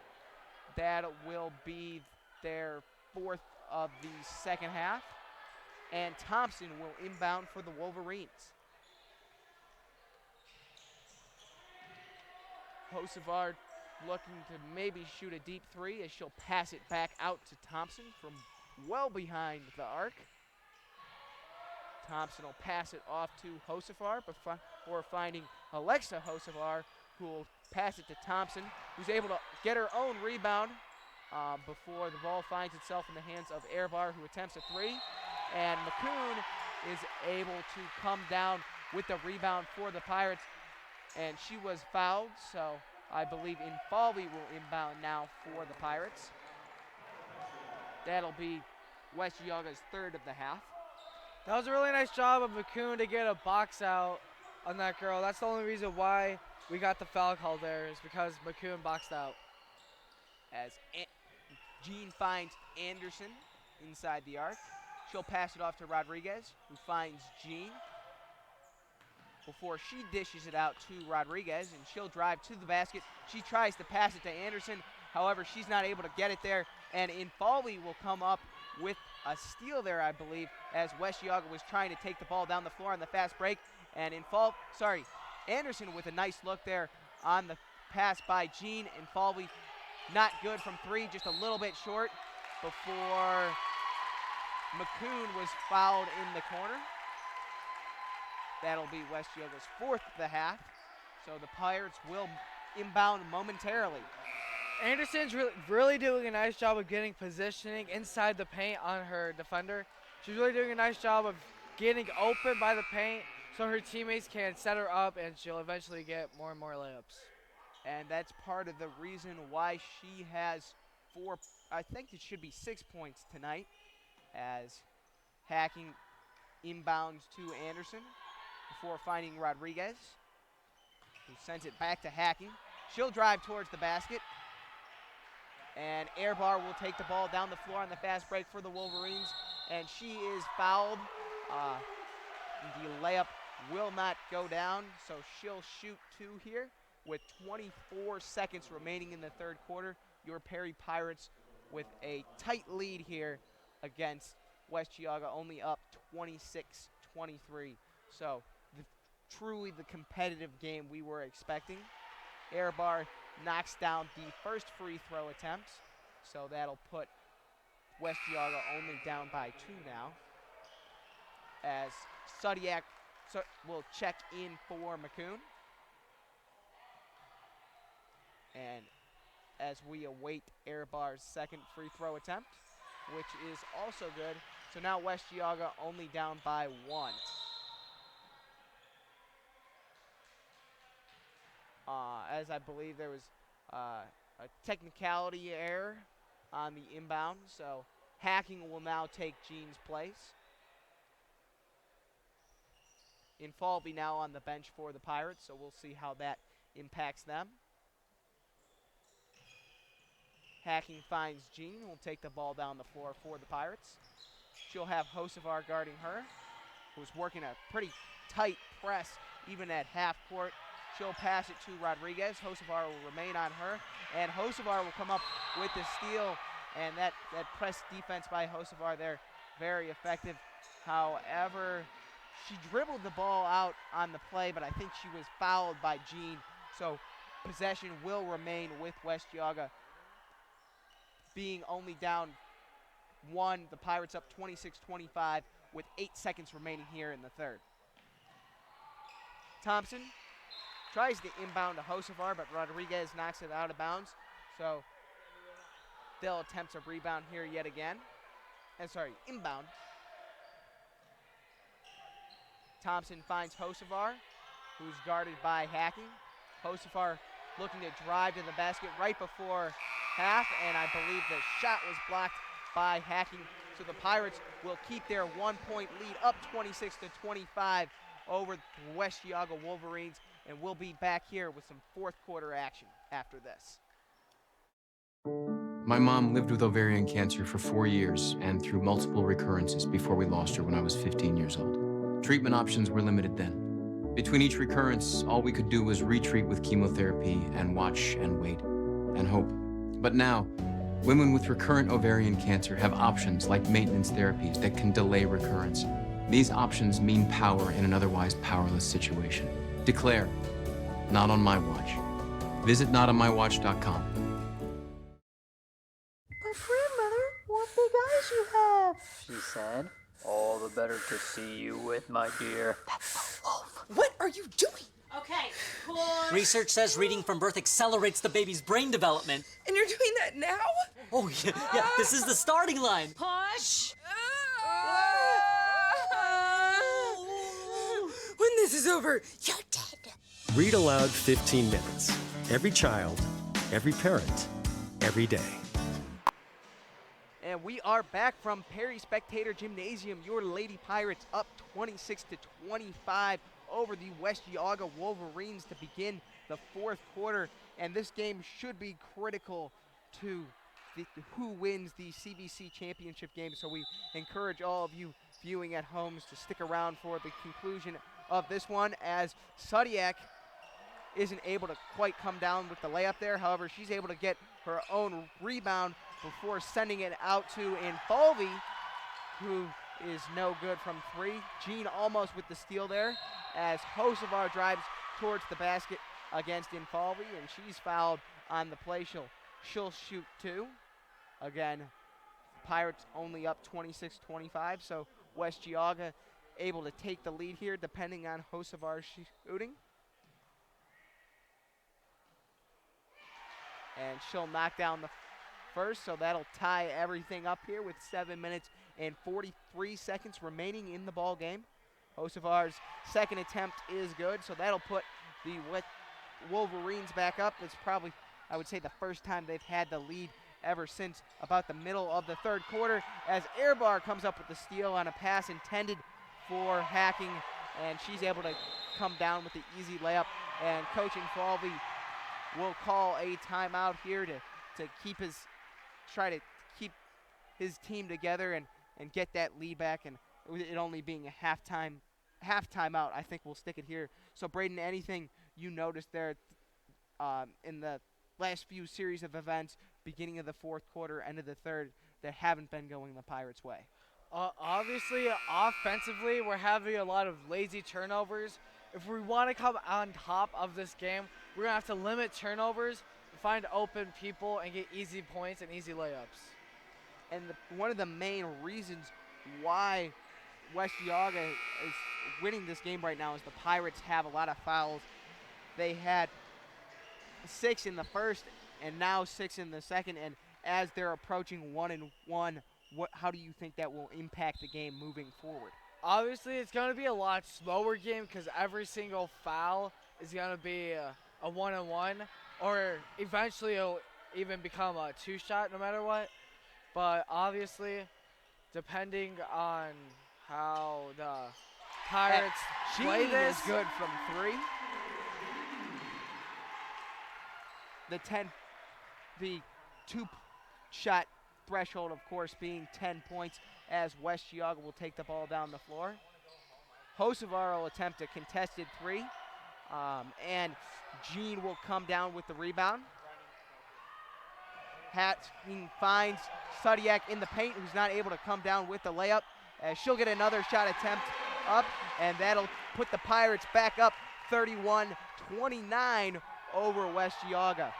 That will be their fourth of the second half. And Thompson will inbound for the Wolverines. Hocevar looking to maybe shoot a deep three as she'll pass it back out to Thompson from well behind the arc. Thompson will pass it off to Hocevar before finding Alexa Hocevar, who will pass it to Thompson, who's able to get her own rebound before the ball finds itself in the hands of Airbar, who attempts a three. And McCoon is able to come down with the rebound for the Pirates, and she was fouled, so I believe Infalvi will inbound now for the Pirates. That'll be West Geauga's third of the half. That was a really nice job of McCoon to get a box out on that girl. That's the only reason why we got the foul call there, is because McCoon boxed out. As Jean finds Anderson inside the arc. She'll pass it off to Rodriguez, who finds Jean before she dishes it out to Rodriguez, and she'll drive to the basket. She tries to pass it to Anderson. However, she's not able to get it there, and Infalvi will come up with a steal there, I believe, as West Geauga was trying to take the ball down the floor on the fast break. And Anderson with a nice look there on the pass by Jean. Infalvi not good from three, just a little bit short before McCoon was fouled in the corner. That'll be West Geauga's fourth of the half, so the Pirates will inbound momentarily. Anderson's really doing a nice job of getting positioning inside the paint on her defender. She's really doing a nice job of getting open by the paint so her teammates can set her up, and she'll eventually get more and more layups. And that's part of the reason why she has I think it should be 6 points tonight, as Hacking inbounds to Anderson before finding Rodriguez, who sends it back to Hacking. She'll drive towards the basket, and Airbar will take the ball down the floor on the fast break for the Wolverines, and she is fouled. The layup will not go down, so she'll shoot two here with 24 seconds remaining in the third quarter. Your Perry Pirates with a tight lead here against West Geauga, only up 26-23. So truly the competitive game we were expecting. Air Bar knocks down the first free throw attempt, so that'll put West Geauga only down by 2 now. As Sudiak will check in for McCoon. And as we await Air Bar's second free throw attempt, which is also good. So now West Geauga only down by 1. As I believe there was a technicality error on the inbound, so Hacking will now take Jean's place. Infalvi now on the bench for the Pirates, so we'll see how that impacts them. Hacking finds Jean, will take the ball down the floor for the Pirates. She'll have Hocevar guarding her, who's working a pretty tight press even at half court. She'll pass it to Rodriguez. Hocevar will remain on her, and Hocevar will come up with the steal, and that press defense by Hocevar there, very effective. However, she dribbled the ball out on the play, but I think she was fouled by Jean, so possession will remain with West Geauga. Being only down 1, the Pirates up 26-25 with 8 seconds remaining here in the third. Thompson tries to inbound to Hocevar, but Rodriguez knocks it out of bounds. So they'll attempt a rebound here yet again. Inbound. Thompson finds Hocevar, who's guarded by Hacking. Hocevar looking to drive to the basket right before half, and I believe the shot was blocked by Hacking. So the Pirates will keep their 1-point lead up 26-25 over the West Geauga Wolverines, and we'll be back here with some fourth quarter action after this. My mom lived with ovarian cancer for 4 years and through multiple recurrences before we lost her when I was 15 years old. Treatment options were limited then. Between each recurrence, all we could do was retreat with chemotherapy and watch and wait and hope. But now, women with recurrent ovarian cancer have options like maintenance therapies that can delay recurrence. These options mean power in an otherwise powerless situation. Declare, not on my watch. Visit notonmywatch.com. My friend, Mother, what big eyes you have. She said, all the better to see you with, my dear. That's the wolf. What are you doing? Okay, push. Research says reading from birth accelerates the baby's brain development. And you're doing that now? Oh, yeah, this is the starting line. Push. When this is over, you're dead. Read aloud 15 minutes. Every child, every parent, every day. And we are back from Perry Spectator Gymnasium. Your Lady Pirates up 26-25 over the West Geauga Wolverines to begin the fourth quarter. And this game should be critical to who wins the CBC championship game. So we encourage all of you viewing at homes to stick around for the conclusion of this one, as Sudiak isn't able to quite come down with the layup there. However, she's able to get her own rebound before sending it out to Infalvi, who is no good from 3. Jean almost with the steal there, as Hocevar drives towards the basket against Infalvi, and she's fouled on the play. She'll shoot 2. Again, Pirates only up 26-25, so West Geauga able to take the lead here depending on Hocevar's shooting. And she'll knock down the first, so that'll tie everything up here with 7 minutes and 43 seconds remaining in the ball game. Hocevar's second attempt is good, so that'll put the Wolverines back up. It's probably, I would say, the first time they've had the lead ever since about the middle of the third quarter, as Airbar comes up with the steal on a pass intended for Hacking, and she's able to come down with the easy layup. And Coach Infalvi will call a timeout here to try to keep his team together and get that lead back, and it only being a half timeout, I think we'll stick it here. So Braden, anything you noticed there in the last few series of events beginning of the fourth quarter, end of the third, that haven't been going the Pirates' way? Obviously, offensively, we're having a lot of lazy turnovers. If we want to come on top of this game, we're going to have to limit turnovers, find open people, and get easy points and easy layups. And one of the main reasons why West Geauga is winning this game right now is the Pirates have a lot of fouls. They had 6 in the first and now 6 in the second, and as they're approaching 1-1, how do you think that will impact the game moving forward? Obviously, it's going to be a lot slower game because every single foul is going to be a 1-on-1, or eventually it'll even become a 2-shot no matter what. But obviously, depending on how the Pirates play this, is good from 3. The 2-shot threshold, of course, being 10 points, as West Geauga will take the ball down the floor. Hocevar will attempt a contested 3, and Jean will come down with the rebound. Hacking finds Sudiak in the paint, who's not able to come down with the layup, as she'll get another shot attempt up, and that'll put the Pirates back up 31-29 over West Geauga.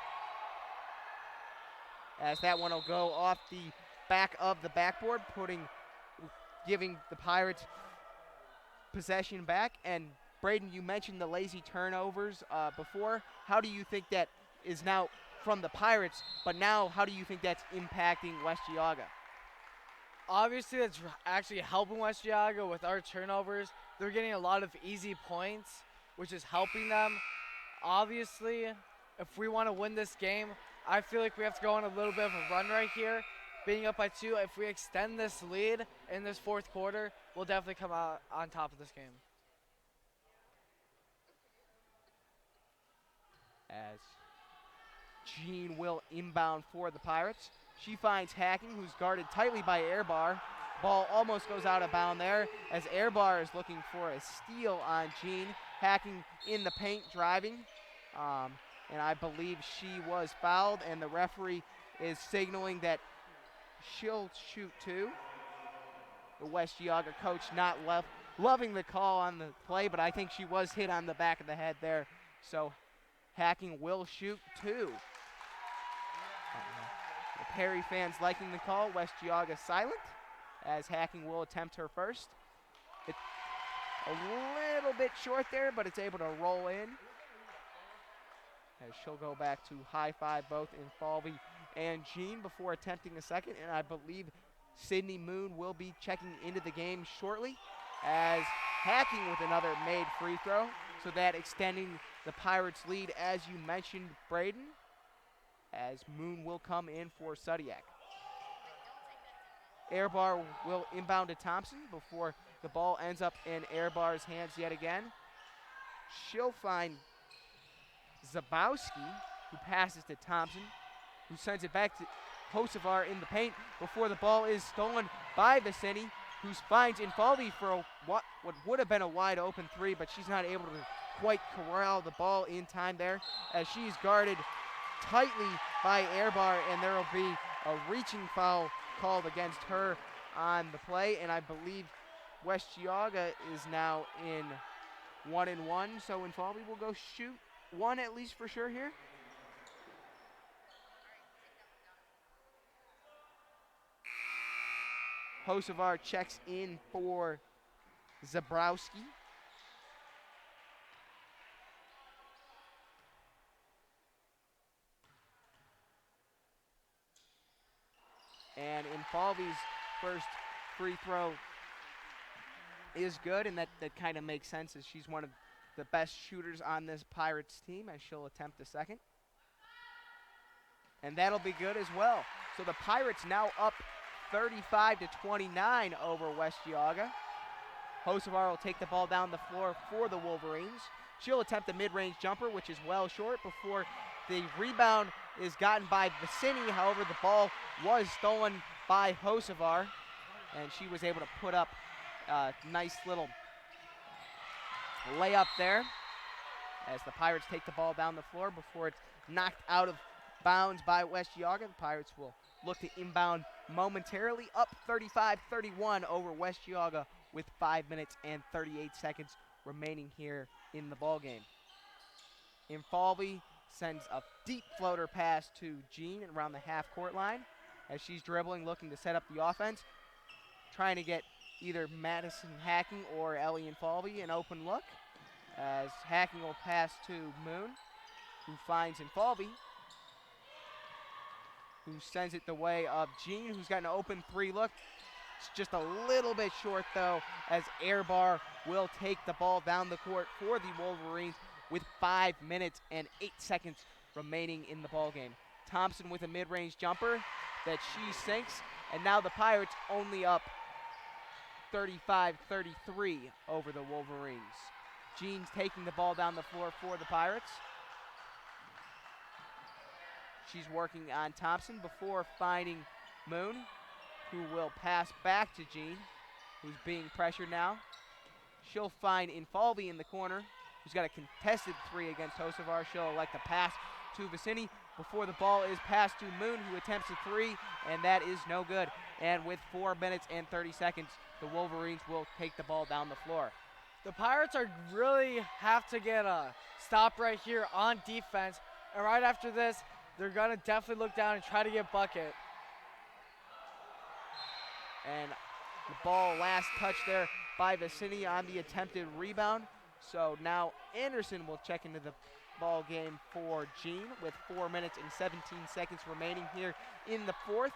As that one will go off the back of the backboard, giving the Pirates possession back. And Braden, you mentioned the lazy turnovers before. How do you think that is now from the Pirates, but now how do you think that's impacting West Geauga? Obviously, that's actually helping West Geauga with our turnovers. They're getting a lot of easy points, which is helping them. Obviously, if we want to win this game, I feel like we have to go on a little bit of a run right here. Being up by 2, if we extend this lead in this fourth quarter, we'll definitely come out on top of this game. As Jean will inbound for the Pirates. She finds Hacking, who's guarded tightly by Airbar. Ball almost goes out of bounds there, as Airbar is looking for a steal on Jean. Hacking in the paint, driving. And I believe she was fouled, and the referee is signaling that she'll shoot 2. The West Geauga coach not loving the call on the play, but I think she was hit on the back of the head there. So Hacking will shoot 2. The Perry fans liking the call. West Geauga silent, as Hacking will attempt her first. It's a little bit short there, but it's able to roll in, as she'll go back to high five both Infalvi and Jean before attempting a second. And I believe Sydney Moon will be checking into the game shortly, as Hacking with another made free throw, so that extending the Pirates' lead, as you mentioned, Braden, as Moon will come in for Sudiak. Airbar will inbound to Thompson before the ball ends up in Airbar's hands yet again. She'll find Zabowski, who passes to Thompson, who sends it back to Hocevar in the paint before the ball is stolen by Vicini, who finds Infalvi for what would have been a wide open 3, but she's not able to quite corral the ball in time there, as she's guarded tightly by Airbar, and there will be a reaching foul called against her on the play. And I believe West Geauga is now in 1-1, so Infalvi will go shoot 1 at least for sure here. Hocevar checks in for Zabrowski. And Infalvi's first free throw is good, and that kind of makes sense, as she's one of the best shooters on this Pirates team, as she'll attempt a second. And that'll be good as well. So the Pirates now up 35-29 over West Geauga. Hocevar will take the ball down the floor for the Wolverines. She'll attempt a mid-range jumper, which is well short, before the rebound is gotten by Vicini. However, the ball was stolen by Hocevar, and she was able to put up a nice little layup there, as the Pirates take the ball down the floor before it's knocked out of bounds by West Geauga. The Pirates will look to inbound momentarily, up 35-31 over West Geauga with 5 minutes and 38 seconds remaining here in the ballgame. Infalvi sends a deep floater pass to Jean around the half-court line as she's dribbling, looking to set up the offense, trying to get either Madison Hacking or Ellie Infalvi an open look, as Hacking will pass to Moon, who finds Infalvi, who sends it the way of Jean, who's got an open three look. It's just a little bit short, though, as Airbar will take the ball down the court for the Wolverines with 5 minutes and 8 seconds remaining in the ballgame. Thompson with a mid-range jumper that she sinks, and now the Pirates only up 35-33 over the Wolverines. Jean's taking the ball down the floor for the Pirates. She's working on Thompson before finding Moon, who will pass back to Jean, who's being pressured now. She'll find Infalvi in the corner, who's got a contested three against Hocevar. She'll elect to pass to Vicini before the ball is passed to Moon, who attempts a three, and that is no good. And with 4 minutes and 30 seconds, the Wolverines will take the ball down the floor. The Pirates are really have to get a stop right here on defense, and right after this, they're going to definitely look down and try to get bucket. And the ball last touch there by Vicini on the attempted rebound. So now Anderson will check into the ball game for Jean with 4 minutes and 17 seconds remaining here in the fourth.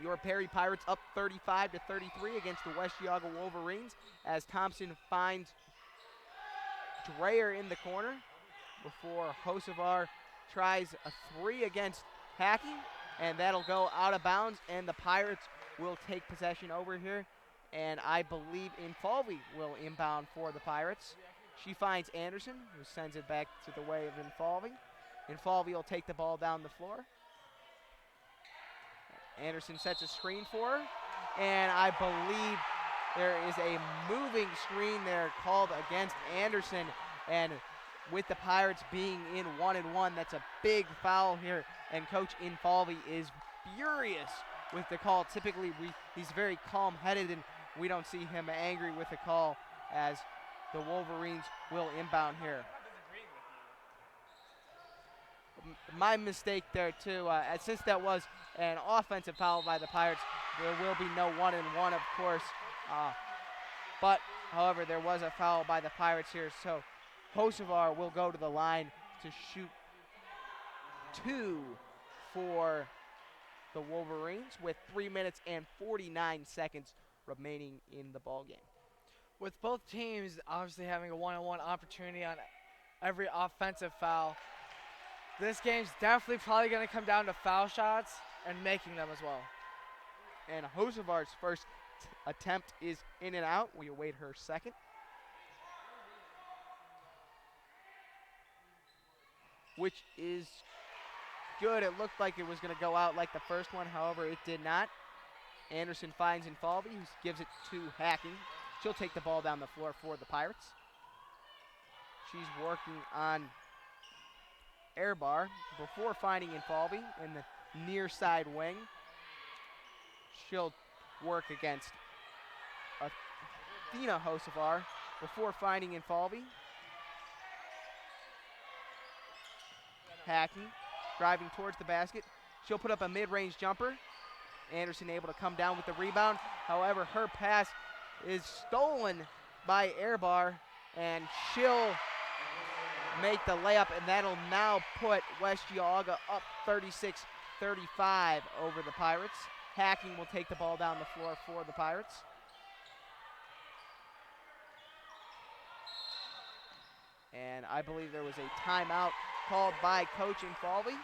Your Perry Pirates up 35-33 against the West Geauga Wolverines as Thompson finds Dreyer in the corner before Hocevar tries a three against Hacking, and that'll go out of bounds, and the Pirates will take possession over here, and I believe Infalvi will inbound for the Pirates. She finds Anderson, who sends it back to the way of Infalvi. Infalvi will take the ball down the floor. Anderson sets a screen for her, and I believe there is a moving screen there called against Anderson, and with the Pirates being in 1-1, that's a big foul here, and Coach Infalvi is furious with the call. Typically, he's very calm-headed, and we don't see him angry with the call as the Wolverines will inbound here. My mistake there, too. Since that was an offensive foul by the Pirates, there will be no 1-1, of course. But, however, there was a foul by the Pirates here, so Hocevar will go to the line to shoot two for the Wolverines with 3 minutes and 49 seconds remaining in the ballgame. With both teams obviously having a 1-on-1 opportunity on every offensive foul, this game's definitely probably going to come down to foul shots and making them as well. And Hocevar's first attempt is in and out. We await her second. Which is good. It looked like it was going to go out like the first one. However, it did not. Anderson finds Infalvi, who gives it to Hacking. She'll take the ball down the floor for the Pirates. She's working on Airbar before finding Infalvi in the near side wing. She'll work against Athena Hocevar before finding Infalvi. Hacking, driving towards the basket. She'll put up a mid-range jumper. Anderson able to come down with the rebound. However, her pass is stolen by Airbar, and she'll make the layup, and that'll now put West Geauga up 36-35 over the Pirates. Hacking will take the ball down the floor for the Pirates. And I believe there was a timeout called by Coach Infalvi.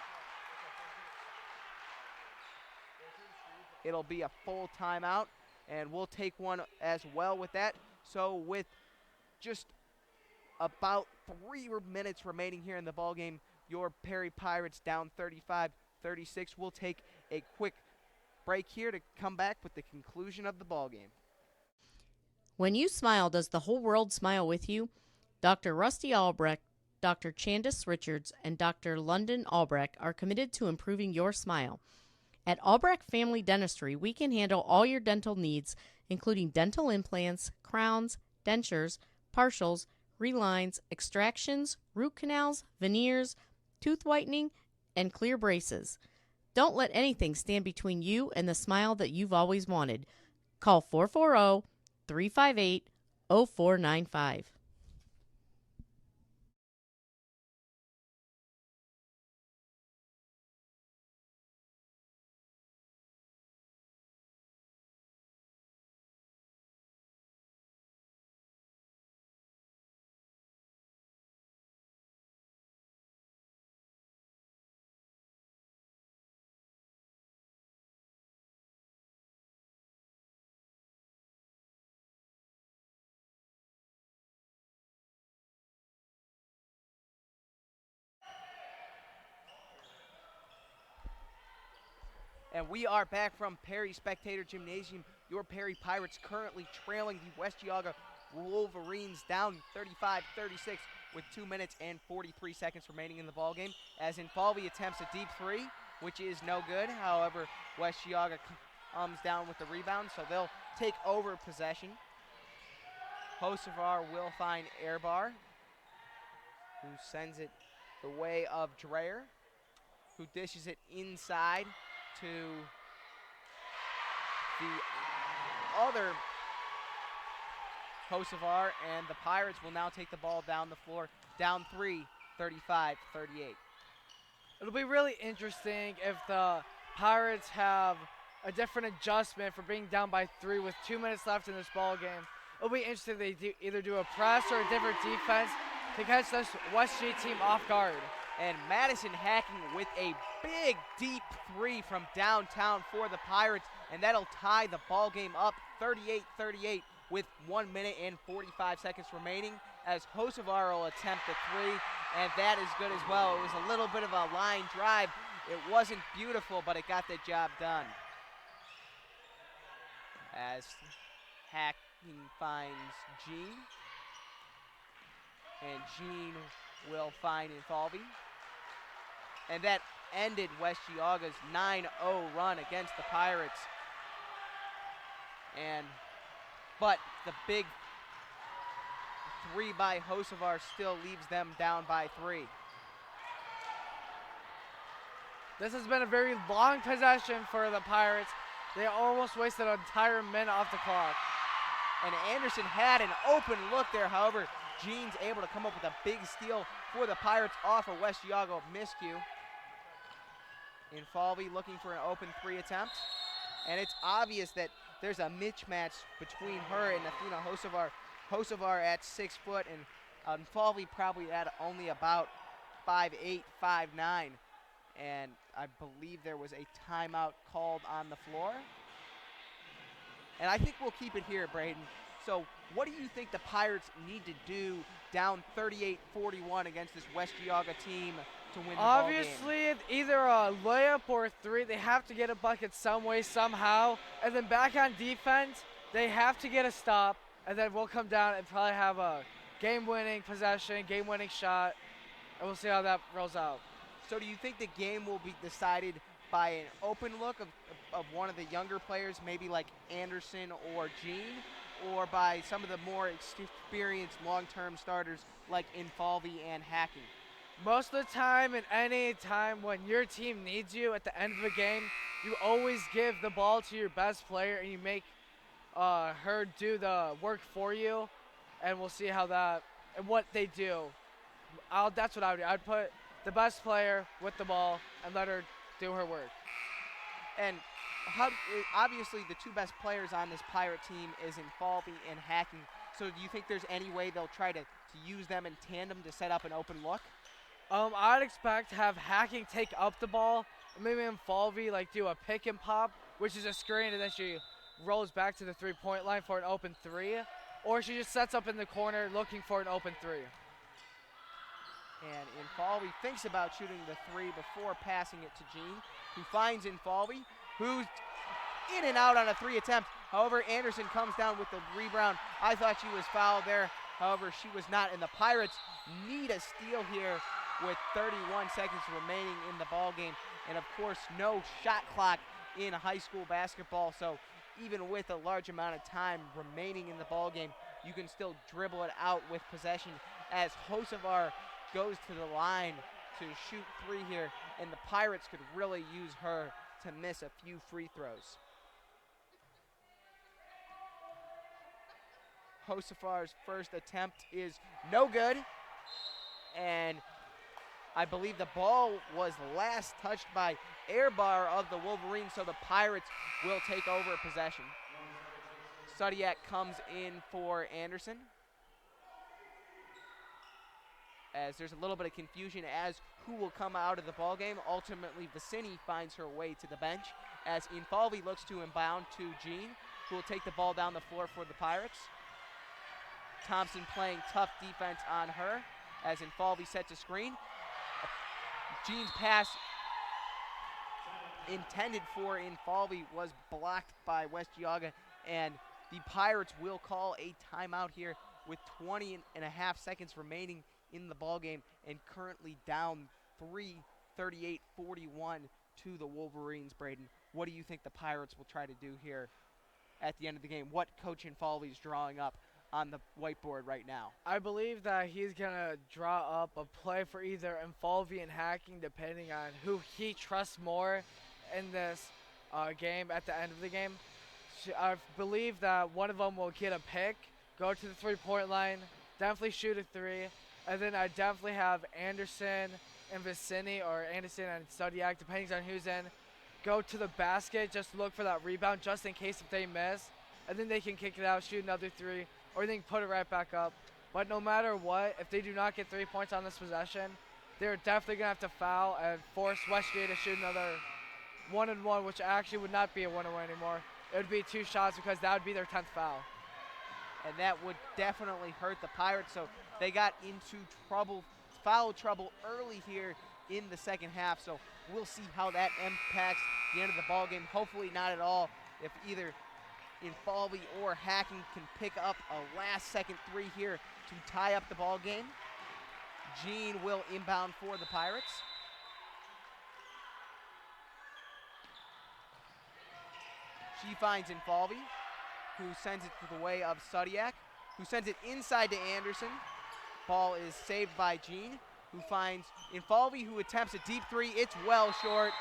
It'll be a full timeout, and we'll take one as well with that. So with just about 3 minutes remaining here in the ballgame, your Perry Pirates down 35-36. We'll take a quick break here to come back with the conclusion of the ballgame. When you smile, does the whole world smile with you? Dr. Rusty Albrecht, Dr. Candace Richards, and Dr. London Albrecht are committed to improving your smile. At Albrecht Family Dentistry, we can handle all your dental needs, including dental implants, crowns, dentures, partials, relines, extractions, root canals, veneers, tooth whitening, and clear braces. Don't let anything stand between you and the smile that you've always wanted. Call 440-358-0495. And we are back from Perry Spectator Gymnasium. Your Perry Pirates currently trailing the West Geauga Wolverines down 35-36 with 2 minutes and 43 seconds remaining in the ballgame. As Infalvi attempts a deep three, which is no good. However, West Geauga comes down with the rebound, so they'll take over possession. Hocevar will find Airbar, who sends it the way of Dreyer, who dishes it inside to the other Hocevar, and the Pirates will now take the ball down the floor, down 3, 35-38. It'll be really interesting if the Pirates have a different adjustment for being down by 3 with 2 minutes left in this ball game. It'll be interesting if they either do a press or a different defense to catch this West G team off guard. And Madison Hacking with a big, deep three from downtown for the Pirates, and that'll tie the ball game up 38-38 with 1 minute and 45 seconds remaining as Hocevar will attempt the three, and that is good as well. It was a little bit of a line drive. It wasn't beautiful, but it got the job done. As Hacking finds Jean, and Jean will find Infalvi. And that ended West Geauga's 9-0 run against the Pirates. But the big three by Hocevar still leaves them down by 3. This has been a very long possession for the Pirates. They almost wasted an entire minute off the clock. And Anderson had an open look there. However, Jean's able to come up with a big steal for the Pirates off of West Geauga miscue. Infalvi looking for an open three attempt. And it's obvious that there's a mismatch between her and Athena Hocevar. Hocevar at 6 foot and Infalvi probably at only about 5'8", 5'9". And I believe there was a timeout called on the floor. And I think we'll keep it here, Braden. So what do you think the Pirates need to do down 38-41 against this West Geauga team to win the ball game? Obviously, it's either a layup or a three. They have to get a bucket some way, somehow. And then back on defense, they have to get a stop. And then we'll come down and probably have a game-winning possession, game-winning shot. And we'll see how that rolls out. So do you think the game will be decided by an open look of one of the younger players, maybe like Anderson or Jean, or by some of the more experienced long-term starters like Infalvi and Hacking? Most of the time and any time when your team needs you at the end of a game, you always give the ball to your best player and you make her do the work for you, and we'll see how that and what they do. That's what I would do. I'd put the best player with the ball and let her do her work. And obviously the two best players on this Pirate team is Infalvi and Hacking. So do you think there's any way they'll try to use them in tandem to set up an open look? I'd expect to have Hacking take up the ball, and maybe Infalvi like do a pick and pop, which is a screen, and then she rolls back to the three-point line for an open three, or she just sets up in the corner looking for an open three. And Infalvi thinks about shooting the three before passing it to Jean, who finds Infalvi, who's in and out on a three attempt. However, Anderson comes down with the rebound. I thought she was fouled there. However, she was not, and the Pirates need a steal here with 31 seconds remaining in the ball game. And of course, no shot clock in high school basketball, so even with a large amount of time remaining in the ball game, you can still dribble it out with possession as Hocevar goes to the line to shoot 3 here, and the Pirates could really use her to miss a few free throws. Hocevar's first attempt is no good, and I believe the ball was last touched by Airbar of the Wolverines, so the Pirates will take over possession. Sudiak comes in for Anderson, as there's a little bit of confusion as who will come out of the ball game. Ultimately, Vicini finds her way to the bench as Infalvi looks to inbound to Jean, who will take the ball down the floor for the Pirates. Thompson playing tough defense on her as Infalvi sets a screen. Jean's pass intended for Infalvi was blocked by West Geauga, and the Pirates will call a timeout here with 20 and a half seconds remaining in the ballgame and currently down 38-41 to the Wolverines. Braden, what do you think the Pirates will try to do here at the end of the game? What Coach Infalvi is drawing up on the whiteboard right now? I believe that he's going to draw up a play for either Infalvi and Hacking, depending on who he trusts more in this game at the end of the game. I believe that one of them will get a pick, go to the three-point line, definitely shoot a 3, and then I definitely have Anderson and Vicini, or Anderson and Sudiak, depending on who's in, go to the basket, just look for that rebound just in case if they miss, and then they can kick it out, shoot another 3, or they can put it right back up. But no matter what, if they do not get 3 points on this possession, they're definitely going to have to foul and force Westgate to shoot another 1-and-1, which actually would not be a 1-and-1 anymore. It would be 2 shots because that would be their 10th foul. And that would definitely hurt the Pirates, so they got into foul trouble early here in the second half, so we'll see how that impacts the end of the ball game. Hopefully not at all, if either Infalvi or Hacking can pick up a last-second 3 here to tie up the ball game. Jean will inbound for the Pirates. She finds Infalvi, who sends it to the way of Sudiak, who sends it inside to Anderson. Ball is saved by Jean, who finds Infalvi, who attempts a deep 3. It's well short,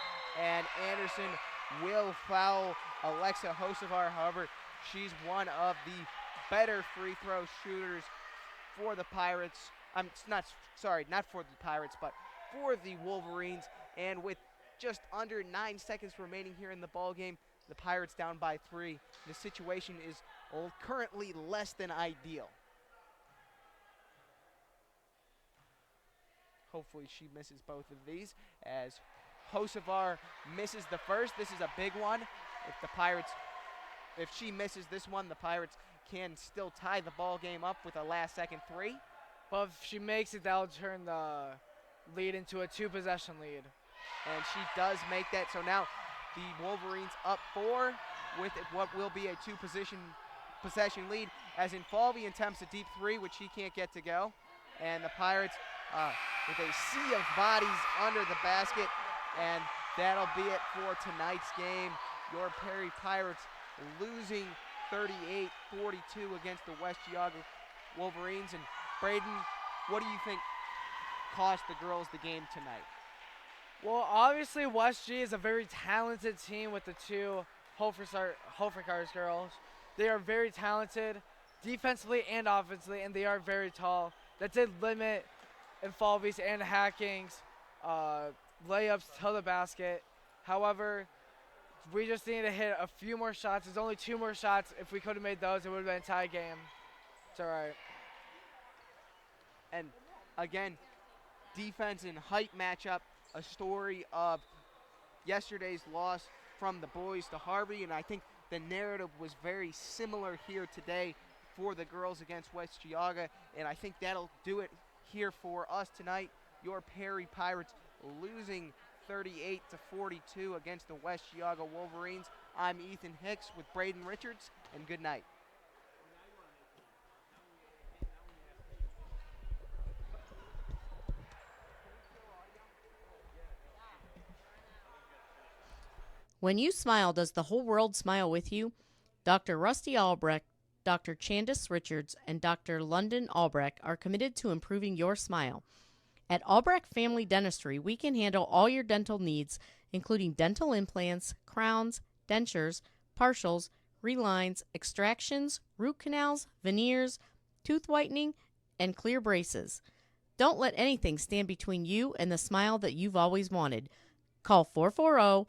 and Anderson will foul Alexa Hocevar. However, she's one of the better free throw shooters for the Pirates. Not for the Pirates, but for the Wolverines. And with just under 9 seconds remaining here in the ball game, the Pirates down by 3. The situation is currently less than ideal. Hopefully she misses both of these as Hocevar misses the first. This is a big one. If she misses this one, the Pirates can still tie the ball game up with a last-second 3. But if she makes it, that'll turn the lead into a 2-possession lead. And she does make that, so now the Wolverines up 4 with what will be a 2-possession lead as Infalvi attempts a deep 3, which he can't get to go. And the Pirates with a sea of bodies under the basket, and that'll be it for tonight's game. Your Perry Pirates losing 38-42 against the West Geauga Wolverines. And Braden, what do you think cost the girls the game tonight? Well, obviously West G is a very talented team with the 2 Hofricars girls. They are very talented defensively and offensively, and they are very tall. That did limit Infalvi's and Hacking's layups to the basket. However, we just need to hit a few more shots. There's only 2 more shots. If we could have made those, it would have been a tie game. It's all right. And again, defense and height matchup, a story of yesterday's loss from the boys to Harvey, and I think the narrative was very similar here today for the girls against West Geauga, and I think that'll do it here for us tonight. Your Perry Pirates losing 38-42 against the West Geauga Wolverines. I'm Ethan Hicks with Braden Richards, and good night. When you smile, does the whole world smile with you? Dr. Rusty Albrecht, Dr. Candace Richards, and Dr. London Albrecht are committed to improving your smile. At Albrecht Family Dentistry, we can handle all your dental needs, including dental implants, crowns, dentures, partials, relines, extractions, root canals, veneers, tooth whitening, and clear braces. Don't let anything stand between you and the smile that you've always wanted. Call 440-358-0495.